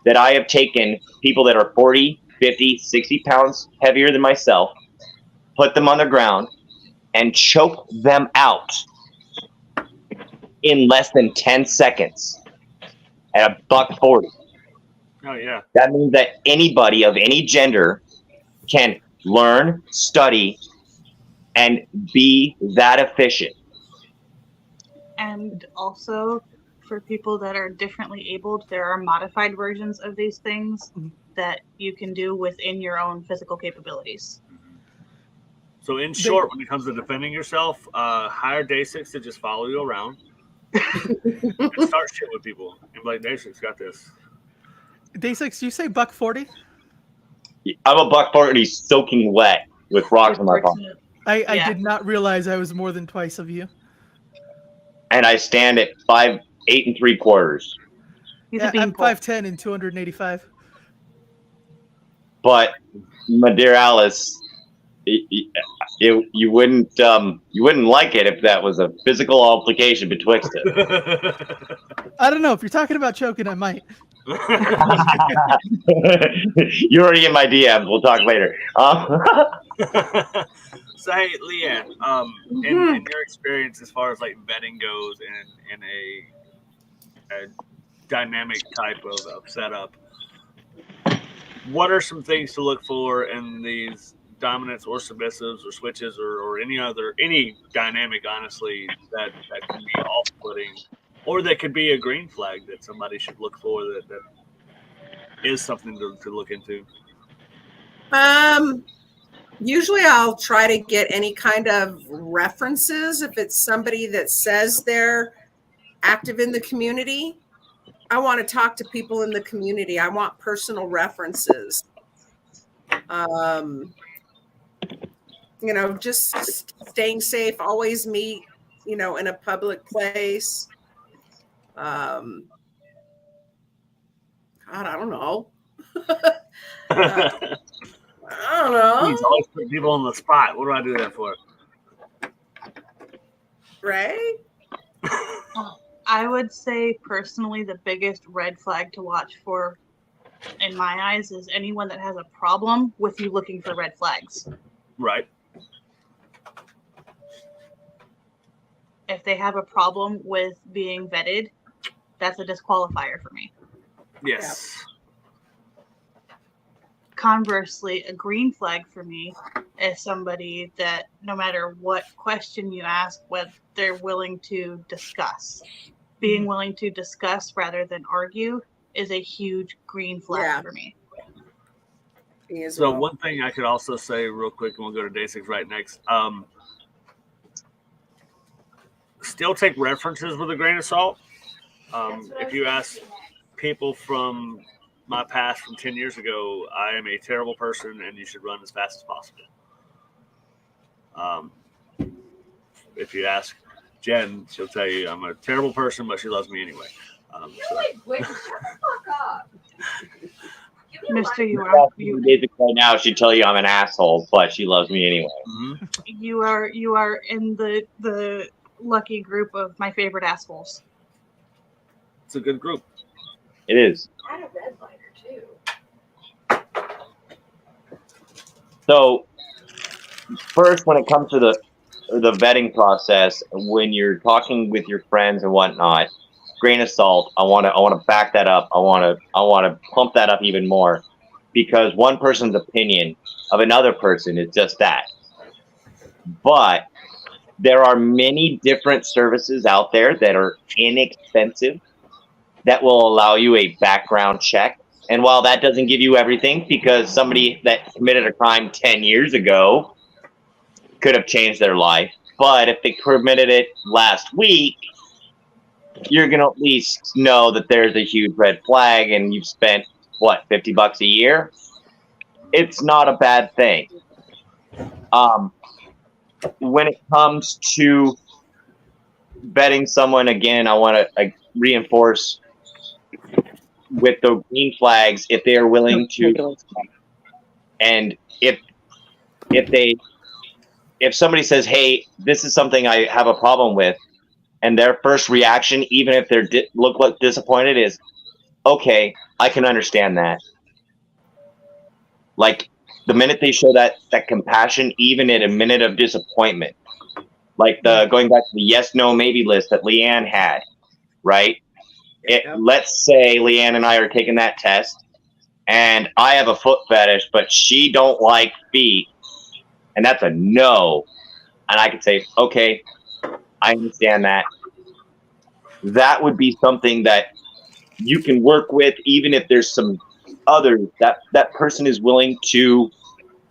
that I have taken people that are 40, 50, 60 pounds heavier than myself, put them on the ground, and choke them out in less than 10 seconds at $140. Oh yeah. That means that anybody of any gender can learn, study, and be that efficient. And also, for people that are differently abled, there are modified versions of these things that you can do within your own physical capabilities. So in short, when it comes to defending yourself, hire Day6 to just follow you around and start shit with people. And be like, Day6 got this. Day6, you say $140? I'm a $140 soaking wet with rocks in my pocket. I did not realize I was more than twice of you. And I stand at 5'8 3/4. Yeah, I'm 5'10 and 285. But my dear Alice, you wouldn't like it if that was a physical altercation betwixt it. I don't know. If you're talking about choking, I might. You're already in my DMs. We'll talk later. So hey, Leanne, in your experience as far as like vetting goes in a dynamic type of setup, what are some things to look for in these dominants or submissives or switches or any dynamic, honestly, that can be off-putting, or that could be a green flag that somebody should look for that is something to look into? Usually I'll try to get any kind of references. If it's somebody that says they're active in the community, I want to talk to people in the community. I want personal references. Just staying safe, always meet, in a public place. God, I don't know. I don't know. He's always putting people on the spot. What do I do that for? Right? I would say personally the biggest red flag to watch for in my eyes is anyone that has a problem with you looking for red flags. Right. If they have a problem with being vetted, that's a disqualifier for me. Yes. Yeah. Conversely, a green flag for me is somebody that no matter what question you ask, what they're willing to discuss. Being willing to discuss rather than argue is a huge green flag for me. So one thing I could also say real quick, and we'll go to Day6 right next. Still take references with a grain of salt. If you ask people from my past from 10 years ago, I am a terrible person and you should run as fast as possible. If you ask Jen, she'll tell you I'm a terrible person, but she loves me anyway. Mr. You right now, she'd tell you I'm an asshole, but she loves me anyway. Mm-hmm. You are in the lucky group of my favorite assholes. It's a good group. It is. I had a red lighter too. So, first, when it comes to the vetting process, when you're talking with your friends and whatnot, grain of salt. I want to back that up. I want to pump that up even more, because one person's opinion of another person is just that. But there are many different services out there that are inexpensive that will allow you a background check. And while that doesn't give you everything, because somebody that committed a crime 10 years ago could have changed their life, but if they committed it last week, you're going to at least know that there's a huge red flag and you've spent, what, $50 a year? It's not a bad thing. When it comes to vetting someone, again, I want to reinforce with the green flags, if they are willing to, and if somebody says, hey, this is something I have a problem with, and their first reaction, even if they're look like disappointed, is, okay, I can understand that. Like, the minute they show that compassion, even in a minute of disappointment, like the going back to the yes, no, maybe list that Leanne had, right? Let's say Leanne and I are taking that test, and I have a foot fetish, but she don't like feet, and that's a no. And I could say, okay, I understand that. That would be something that you can work with, even if there's some others that person is willing to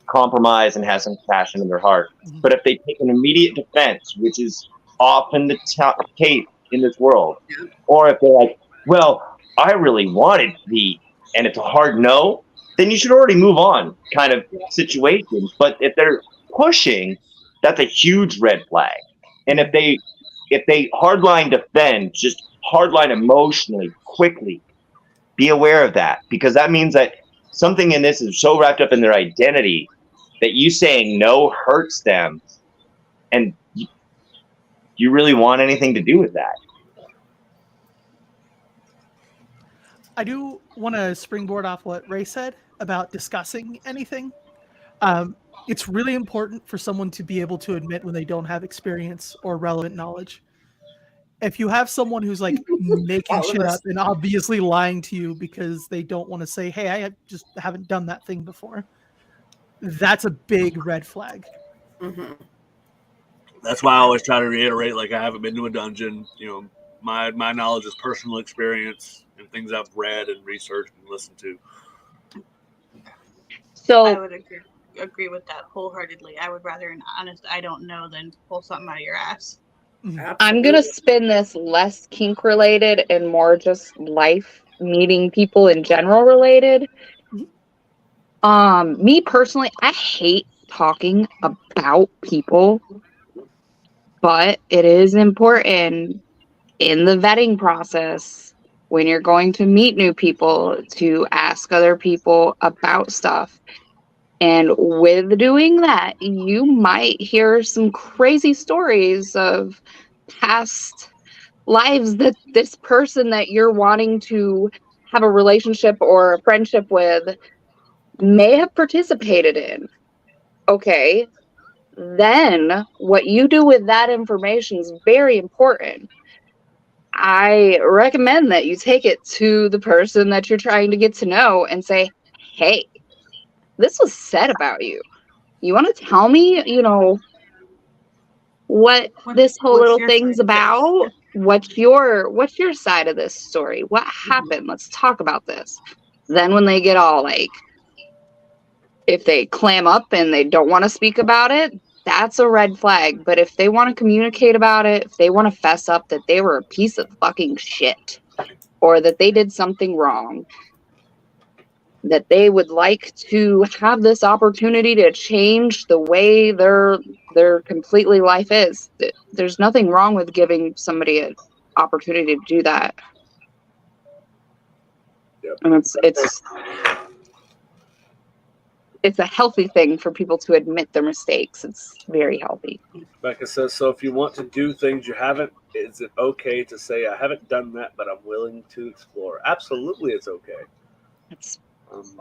compromise and has some passion in their heart. But if they take an immediate defense, which is often the case in this world, or if they're like, well, I really wanted feet, and it's a hard no, then you should already move on kind of situations. But if they're pushing, that's a huge red flag. And if they hardline defend, just hardline emotionally, quickly, be aware of that, because that means that something in this is so wrapped up in their identity that you saying no hurts them, and you really want anything to do with that. I do want to springboard off what Ray said about discussing anything. It's really important for someone to be able to admit when they don't have experience or relevant knowledge. If you have someone who's like making shit up and obviously lying to you because they don't want to say, hey, I just haven't done that thing before, that's a big red flag. Mm-hmm. That's why I always try to reiterate, like, I haven't been to a dungeon. You know, my knowledge is personal experience and things I've read and researched and listened to. So I would agree with that wholeheartedly. I would rather an honest I don't know than pull something out of your ass. Absolutely. I'm going to spin this less kink related and more just life, meeting people in general related. Me personally, I hate talking about people, but it is important in the vetting process when you're going to meet new people to ask other people about stuff. And with doing that, you might hear some crazy stories of past lives that this person that you're wanting to have a relationship or a friendship with may have participated in. Okay, then what you do with that information is very important. I recommend that you take it to the person that you're trying to get to know and say, hey, this was said about you. You want to tell me, what this whole little thing's about? What's your side of this story? What happened? Let's talk about this. Then when they get all like, if they clam up and they don't want to speak about it, that's a red flag. But if they want to communicate about it, if they want to fess up that they were a piece of fucking shit or that they did something wrong, that they would like to have this opportunity to change the way their completely life is, there's nothing wrong with giving somebody an opportunity to do that. Yep. And it's a healthy thing for people to admit their mistakes. It's very healthy. Becca says, so if you want to do things you haven't, is it okay to say, I haven't done that, but I'm willing to explore? Absolutely, it's okay.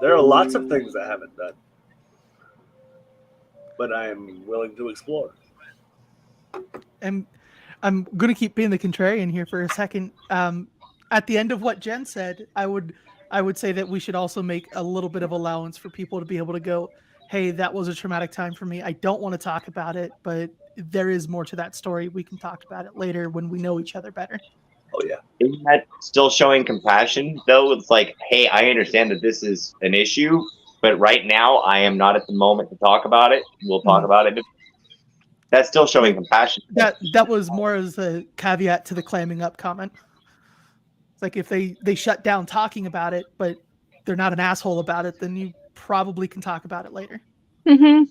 There are lots of things I haven't done, but I am willing to explore. And I'm going to keep being the contrarian here for a second. At the end of what Jen said, I would say that we should also make a little bit of allowance for people to be able to go, hey, that was a traumatic time for me. I don't want to talk about it, but there is more to that story. We can talk about it later when we know each other better. Oh yeah. Isn't that still showing compassion though? It's like, hey, I understand that this is an issue, but right now I am not at the moment to talk about it. We'll talk about it. That's still showing compassion. That was more as a caveat to the clamming up comment. It's like if they shut down talking about it, but they're not an asshole about it, then you probably can talk about it later. And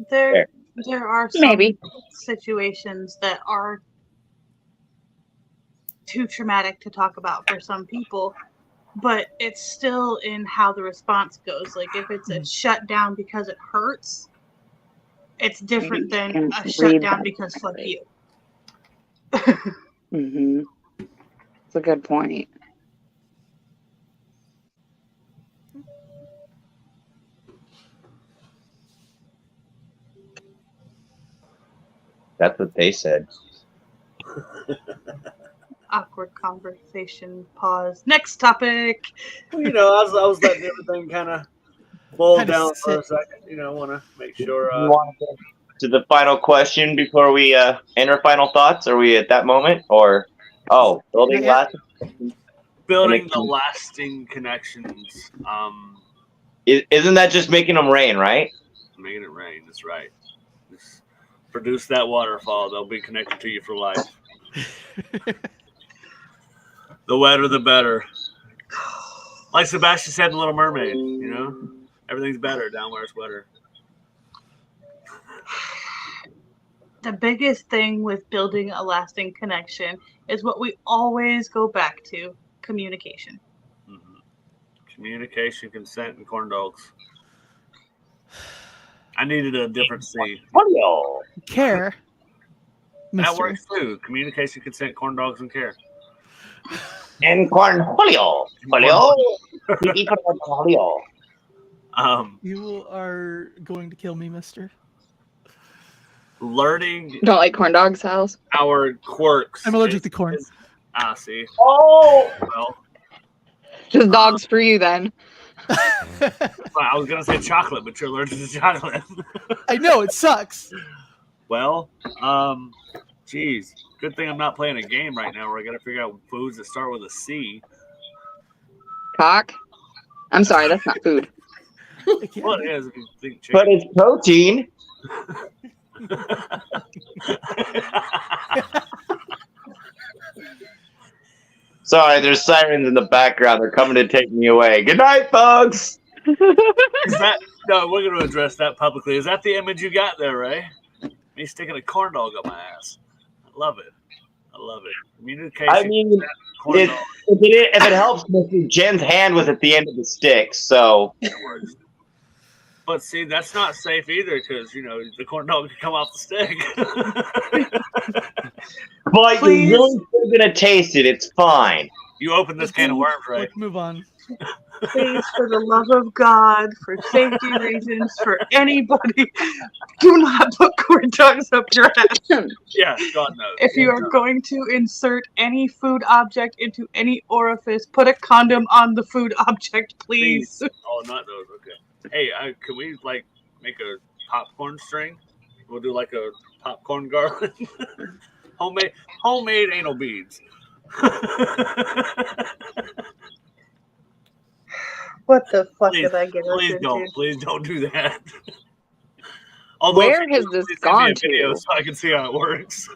there are some Maybe. situations that are too traumatic to talk about for some people, but it's still in how the response goes. Like if it's a shutdown because it hurts, it's different than a shutdown because fuck you. It's a good point. That's what they said. Awkward conversation. Pause. Next topic. You know, I was letting everything kind of boil Kinda down for a sit. second. You know, I want to make sure. You want to go to the final question before we enter final thoughts? Are we at that moment? Or, building Yeah. Building the lasting connections. Isn't that just making them rain, right? Making it rain. That's right. Just produce that waterfall. They'll be connected to you for life. The wetter, the better. Like Sebastian said in Little Mermaid, you know, everything's better down where it's wetter. The biggest thing with building a lasting connection is what we always go back to: communication. Mm-hmm. Communication, consent, and corn dogs. I needed a different C. Care. That Mister. works too. Communication, consent, corn dogs, and care. And cornholio. You are going to kill me, mister. Learning Don't like corn dogs, House? our quirks. I'm allergic to corn. See. Oh! Well, Just dogs for you then. I was going to say chocolate, but you're allergic to chocolate. I know, it sucks. Well, geez. Good thing I'm not playing a game right now where I got to figure out foods that start with a C. Cock? I'm sorry, that's not food. Well, it is. If you think But it's protein. Sorry, there's sirens in the background. They're coming to take me away. Good night, folks. Is that no? We're going to address that publicly. Is that the image you got there, Ray? Me sticking a corn dog up my ass. I love it. I love it. Communication. I mean, if it helps, Jen's hand was at the end of the stick, so. But see, that's not safe either because, you know, the corn dog can come off the stick. But you're really still going to taste it. It's fine. You open this can of worms, right? Let's move on. Please, for the love of God, for safety reasons, for anybody, do not put corn dogs up your ass. Yeah, God knows. If you are going to insert any food object into any orifice, put a condom on the food object, please. Oh, not those. Okay. Hey, can we like make a popcorn string? We'll do like a popcorn garland. homemade anal beads. What the fuck Please, did I get us into? Please don't do that. Where has this gone to? So I can see how it works.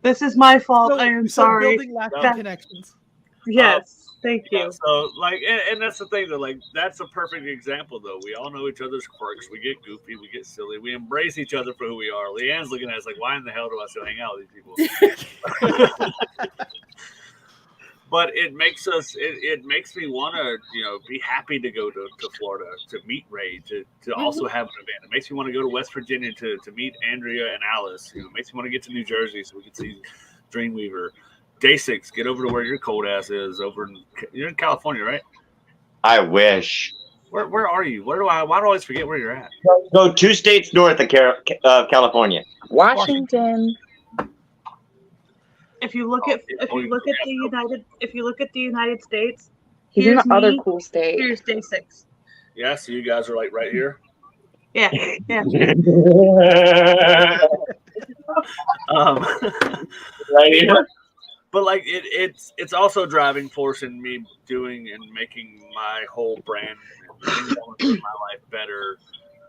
This is my fault. I am sorry. Building lasting connections. Yes, thank you. So, like, and that's the thing, though. Like, that's a perfect example, though. We all know each other's quirks. We get goofy. We get silly. We embrace each other for who we are. Leanne's looking at us like, why in the hell do I still hang out with these people? But it makes us. It makes me want to, you know, be happy to go to Florida to meet Ray, to also have an event. It makes me want to go to West Virginia to meet Andrea and Alice. You know, it makes me want to get to New Jersey so we can see Dreamweaver. Day 6, get over to where your cold ass is. You're in California, right? I wish. Where are you? Why do I always forget where you're at? Go 2 states north of California. Washington. If you look at the United States, He's in here's the other me, cool state. Here's day 6. Yeah, so you guys are like right here. Yeah. Right here. But like it's also driving force in me doing and making my whole brand and things I want to do in my life better,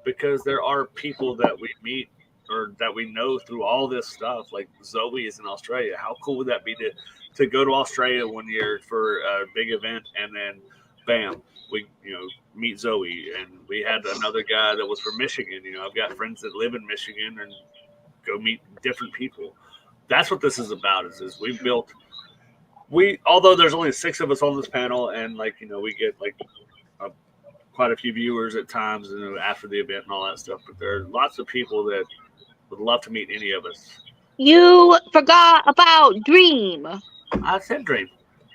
because there are people that we meet or that we know through all this stuff. Like Zoe is in Australia. How cool would that be to go to Australia one year for a big event and then bam, we meet Zoe. And we had another guy that was from Michigan. I've got friends that live in Michigan and go meet different people. That's what this is about. Is although there's only 6 of us on this panel, and we get quite a few viewers at times, after the event and all that stuff. But there are lots of people that would love to meet any of us. You forgot about Dream. I said Dream.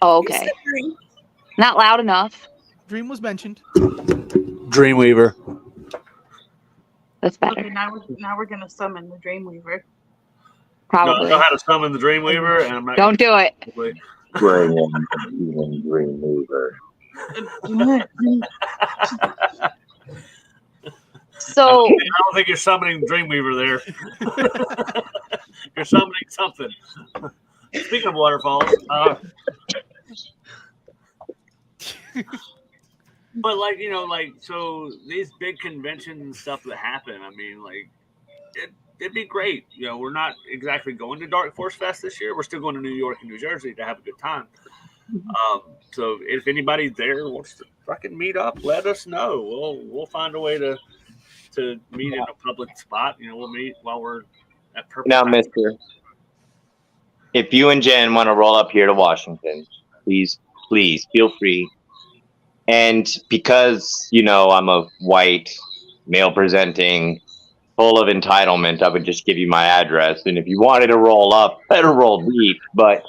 Oh, You okay. said Dream. Not loud enough. Dream was mentioned. Dreamweaver. That's better. Okay, now we're gonna summon the Dreamweaver. Probably. I know how to summon the Dreamweaver, and I'm not. Don't do it. Bring in Dream Mover. So I don't think you're summoning Dreamweaver there. You're summoning something. Speaking of waterfalls, but so these big conventions and stuff that happen, I mean, it'd be great. We're not exactly going to Dark Force Fest this year. We're still going to New York and New Jersey to have a good time. So if anybody there wants to fucking meet up, let us know. We'll find a way to meet in a public spot. We'll meet while we're at Purple. Now, Mister, if you and Jen want to roll up here to Washington, please feel free. And because I'm a white male presenting, full of entitlement, I would just give you my address. And if you wanted to roll up, better roll deep. But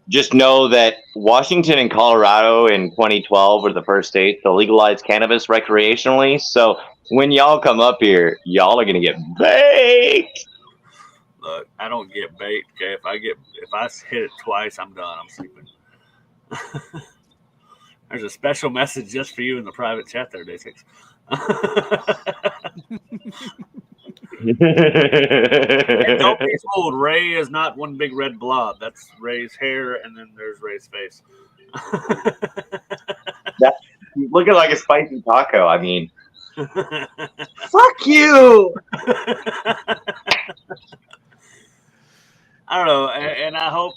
just know that Washington and Colorado in 2012 were the first states to legalize cannabis recreationally. So when y'all come up here, y'all are gonna get baked. Look, I don't get baked. Okay, if I hit it twice, I'm done. I'm sleeping. There's a special message just for you in the private chat there, Day6. And don't be fooled. Ray is not one big red blob. That's Ray's hair, and then there's Ray's face. That's looking like a spicy taco. I mean, Fuck you! I don't know, and I hope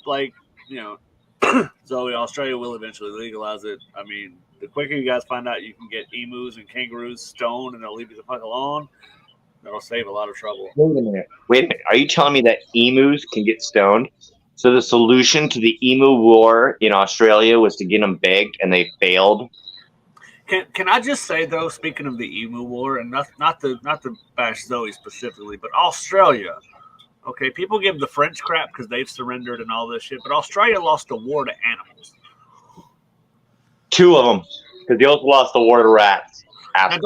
Zoe, Australia will eventually legalize it. I mean, the quicker you guys find out you can get emus and kangaroos stoned and they'll leave you the fuck alone, that'll save a lot of trouble. Wait a minute. Are you telling me that emus can get stoned? So the solution to the emu war in Australia was to get them baked, and they failed? Can I just say though, speaking of the emu war, and not to bash Zoe specifically, but Australia. Okay, people give the French crap because they've surrendered and all this shit, but Australia lost the war to animals. 2 of them, because they also lost the war to rats. Now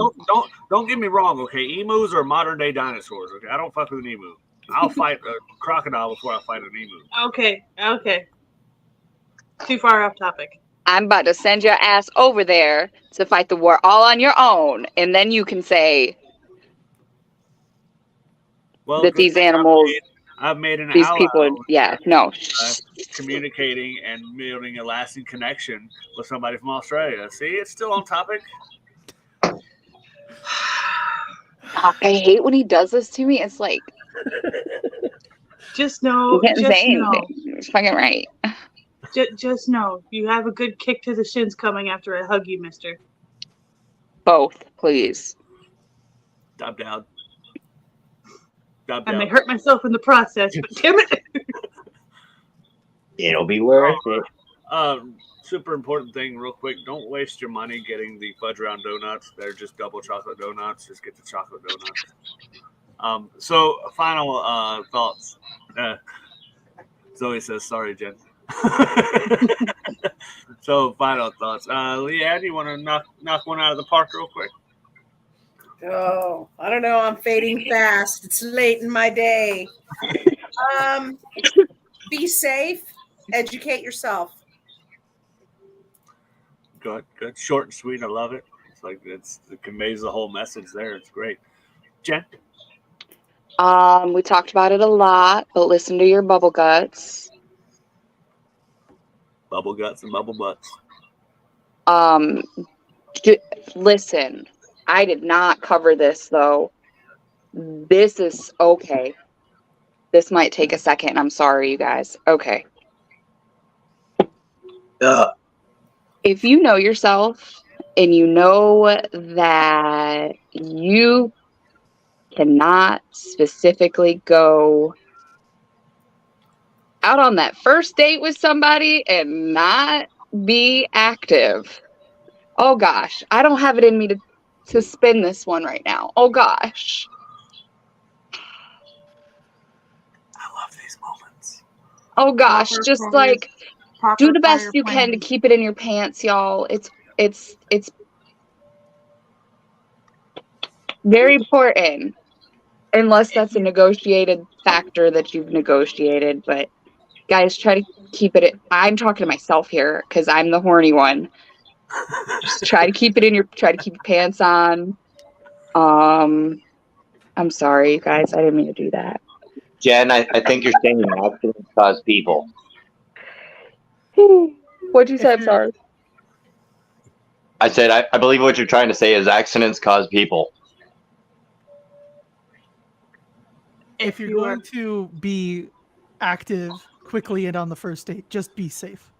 don't get me wrong. Okay, emus are modern day dinosaurs. Okay, I don't fuck with an emu. I'll fight a crocodile before I fight an emu. Okay. Too far off topic. I'm about to send your ass over there to fight the war all on your own, and then you can say that these animals, I've made an these ally people, communicating and building a lasting connection with somebody from Australia. See, it's still on topic. I hate when he does this to me. It's like, just know, he can't say anything. It's fucking right. Just know, you have a good kick to the shins coming after I hug you, mister. Both, please. Dab down. I may hurt myself in the process, but damn it. It'll be worth it. Super important thing, real quick. Don't waste your money getting the fudge round donuts. They're just double chocolate donuts. Just get the chocolate donuts. So, final thoughts. Zoe says, sorry, Jen. So, final thoughts. Leanne, you want to knock one out of the park real quick? Oh, I don't know. I'm fading fast. It's late in my day. Be safe. Educate yourself. Good. Short and sweet. I love it. It's like it conveys the whole message there. It's great. Jen? We talked about it a lot, but listen to your bubble guts. Bubble guts and bubble butts. Listen, I did not cover this though. This is okay. This might take a second. I'm sorry, you guys. Okay. If you know yourself and you know that you cannot specifically go out on that first date with somebody and not be active. Oh gosh, I don't have it in me to spin this one right now. Oh gosh. I love these moments. Oh gosh, Proper just prior- like proper do the best prior you can to planning. keep it in your pants, y'all. It's very important. Unless that's a negotiated factor that you've negotiated, but guys, try to keep it. I'm talking to myself here because I'm the horny one. Just try to keep your pants on. I'm sorry, you guys. I didn't mean to do that. Jen, I think you're saying accidents cause people. What'd you say? I'm you're- sorry. I said, I believe what you're trying to say is accidents cause people. If you're going to be active quickly and on the first date, just be safe.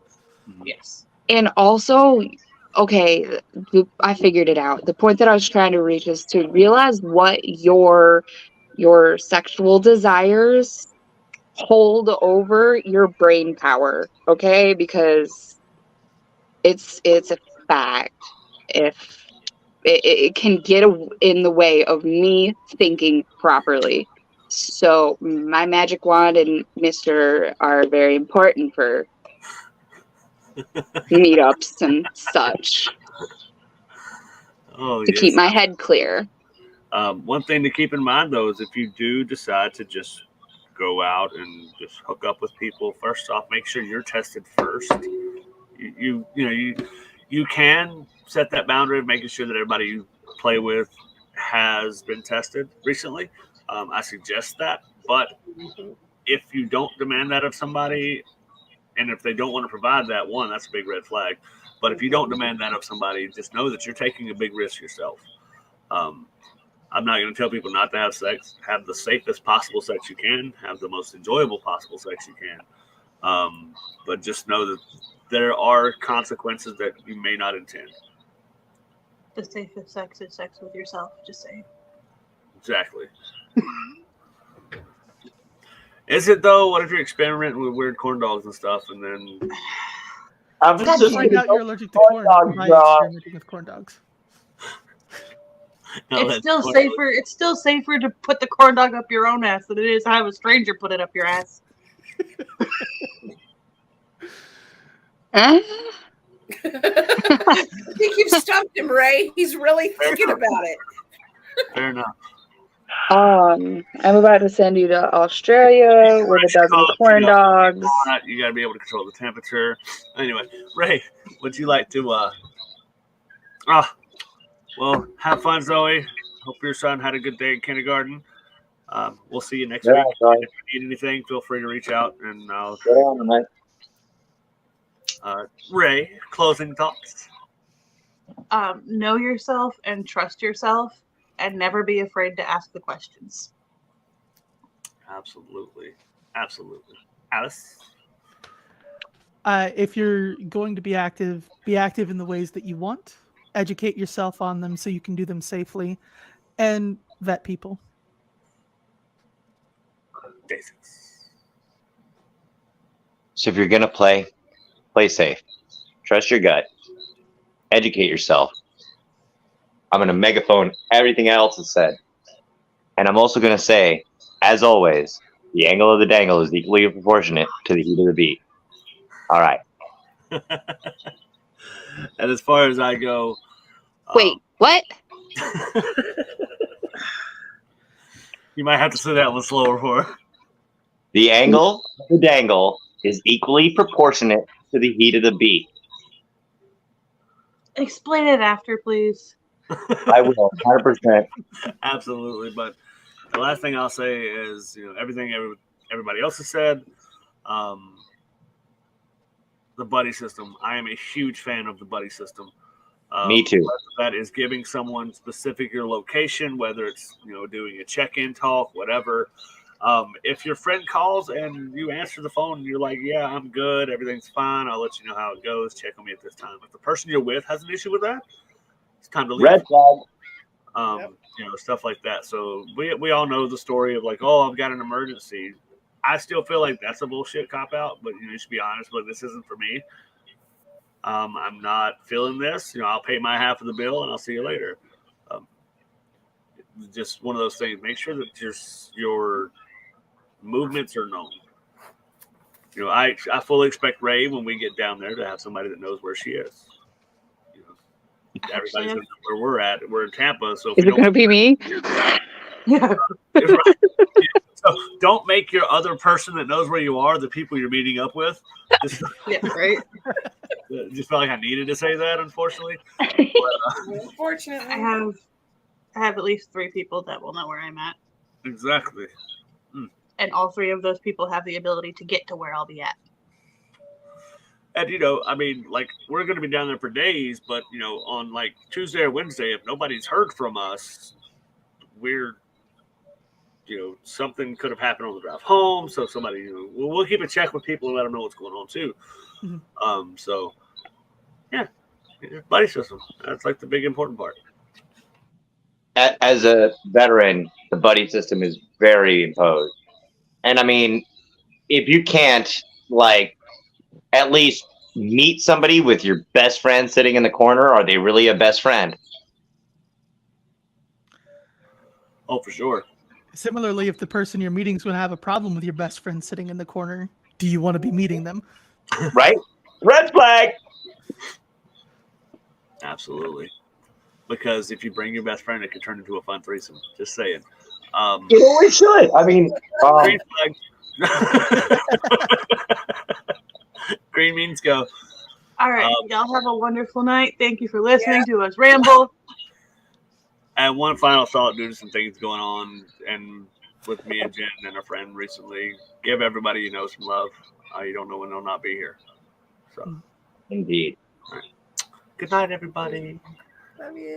Yes. And also, okay, I figured it out. The point that I was trying to reach is to realize what your sexual desires hold over your brain power, okay? Because it's a fact. If it can get in the way of me thinking properly. So my magic wand and Mr. are very important for meetups and such Oh, to yes. keep my head clear. One thing to keep in mind, though, is if you do decide to just go out and just hook up with people, first off, make sure you're tested first. You can set that boundary of making sure that everybody you play with has been tested recently. I suggest that, but if you don't demand that of somebody, and if they don't want to provide that, one, that's a big red flag. But if you don't demand that of somebody, just know that you're taking a big risk yourself. I'm not going to tell people not to have sex. Have the safest possible sex you can. Have the most enjoyable possible sex you can. But just know that there are consequences that you may not intend. The safest sex is sex with yourself. Just saying. Exactly. Is it though? What if you're experimenting with weird corn dogs and stuff, and then I'm You'll just find out you're allergic to corn dogs, by bro. experimenting with corn dogs. no, It's still safer. It's still safer to put the corn dog up your own ass than it is to have a stranger put it up your ass. Huh? I think you've stumped him, Ray. He's really thinking about it. Fair enough. I'm about to send you to Australia with a dozen corn dogs. You got to be able to control the temperature. Anyway, Ray, would you like to? Well, have fun, Zoe. Hope your son had a good day in kindergarten. We'll see you next week. If you need anything, feel free to reach out, and I'll. Ray, closing thoughts. Know yourself and trust yourself, and never be afraid to ask the questions. Absolutely. Alice? If you're going to be active in the ways that you want. Educate yourself on them so you can do them safely, and vet people. So if you're gonna play safe. Trust your gut. Educate yourself. I'm gonna megaphone everything else is said. And I'm also gonna say, as always, the angle of the dangle is equally proportionate to the heat of the beat. All right. And as far as I go, Wait, what? You might have to say that one slower for her. The angle of the dangle is equally proportionate to the heat of the beat. Explain it after, please. I will, 100%. Absolutely. But the last thing I'll say is, everything everybody else has said. The buddy system. I am a huge fan of the buddy system. Me too. Whether that is giving someone specific your location, whether it's doing a check-in talk, whatever. If your friend calls and you answer the phone and you're like, "Yeah, I'm good, everything's fine. I'll let you know how it goes. Check on me at this time." If the person you're with has an issue with that, it's time to leave. Red flag. Stuff like that. So we all know the story of like, "Oh, I've got an emergency." I still feel like that's a bullshit cop out, but you should be honest. But this isn't for me. I'm not feeling this. I'll pay my half of the bill and I'll see you later. Just one of those things. Make sure that your movements are known. I fully expect Ray when we get down there to have somebody that knows where she is. Everybody's gonna know where we're at. We're in Tampa, so if Is it going to be me? Yeah. right. So don't make your other person that knows where you are the people you're meeting up with. Just, Yeah, right. just felt like I needed to say that, unfortunately. But, Unfortunately, I have at least 3 people that will know where I'm at, exactly. and all 3 of those people have the ability to get to where I'll be at. And we're going to be down there for days, but on like Tuesday or Wednesday, if nobody's heard from us, we're something could have happened on the drive home. So somebody, we'll keep a check with people and let them know what's going on too. Mhm. So yeah, buddy system. That's like the big important part. As a veteran, the buddy system is very imposed. And if you can't, at least meet somebody with your best friend sitting in the corner, are they really a best friend? Oh, for sure. Similarly, if the person you're meeting is going to have a problem with your best friend sitting in the corner, do you want to be meeting them? Right? Red flag. Absolutely. Because if you bring your best friend, it can turn into a fun threesome. Just saying. It always should. Green flag. Green means go. All right. Y'all have a wonderful night. Thank you for listening to us ramble. And one final thought due to some things going on and with me and Jen and a friend recently. Give everybody some love. You don't know when they'll not be here. So Indeed. good night, everybody. love you.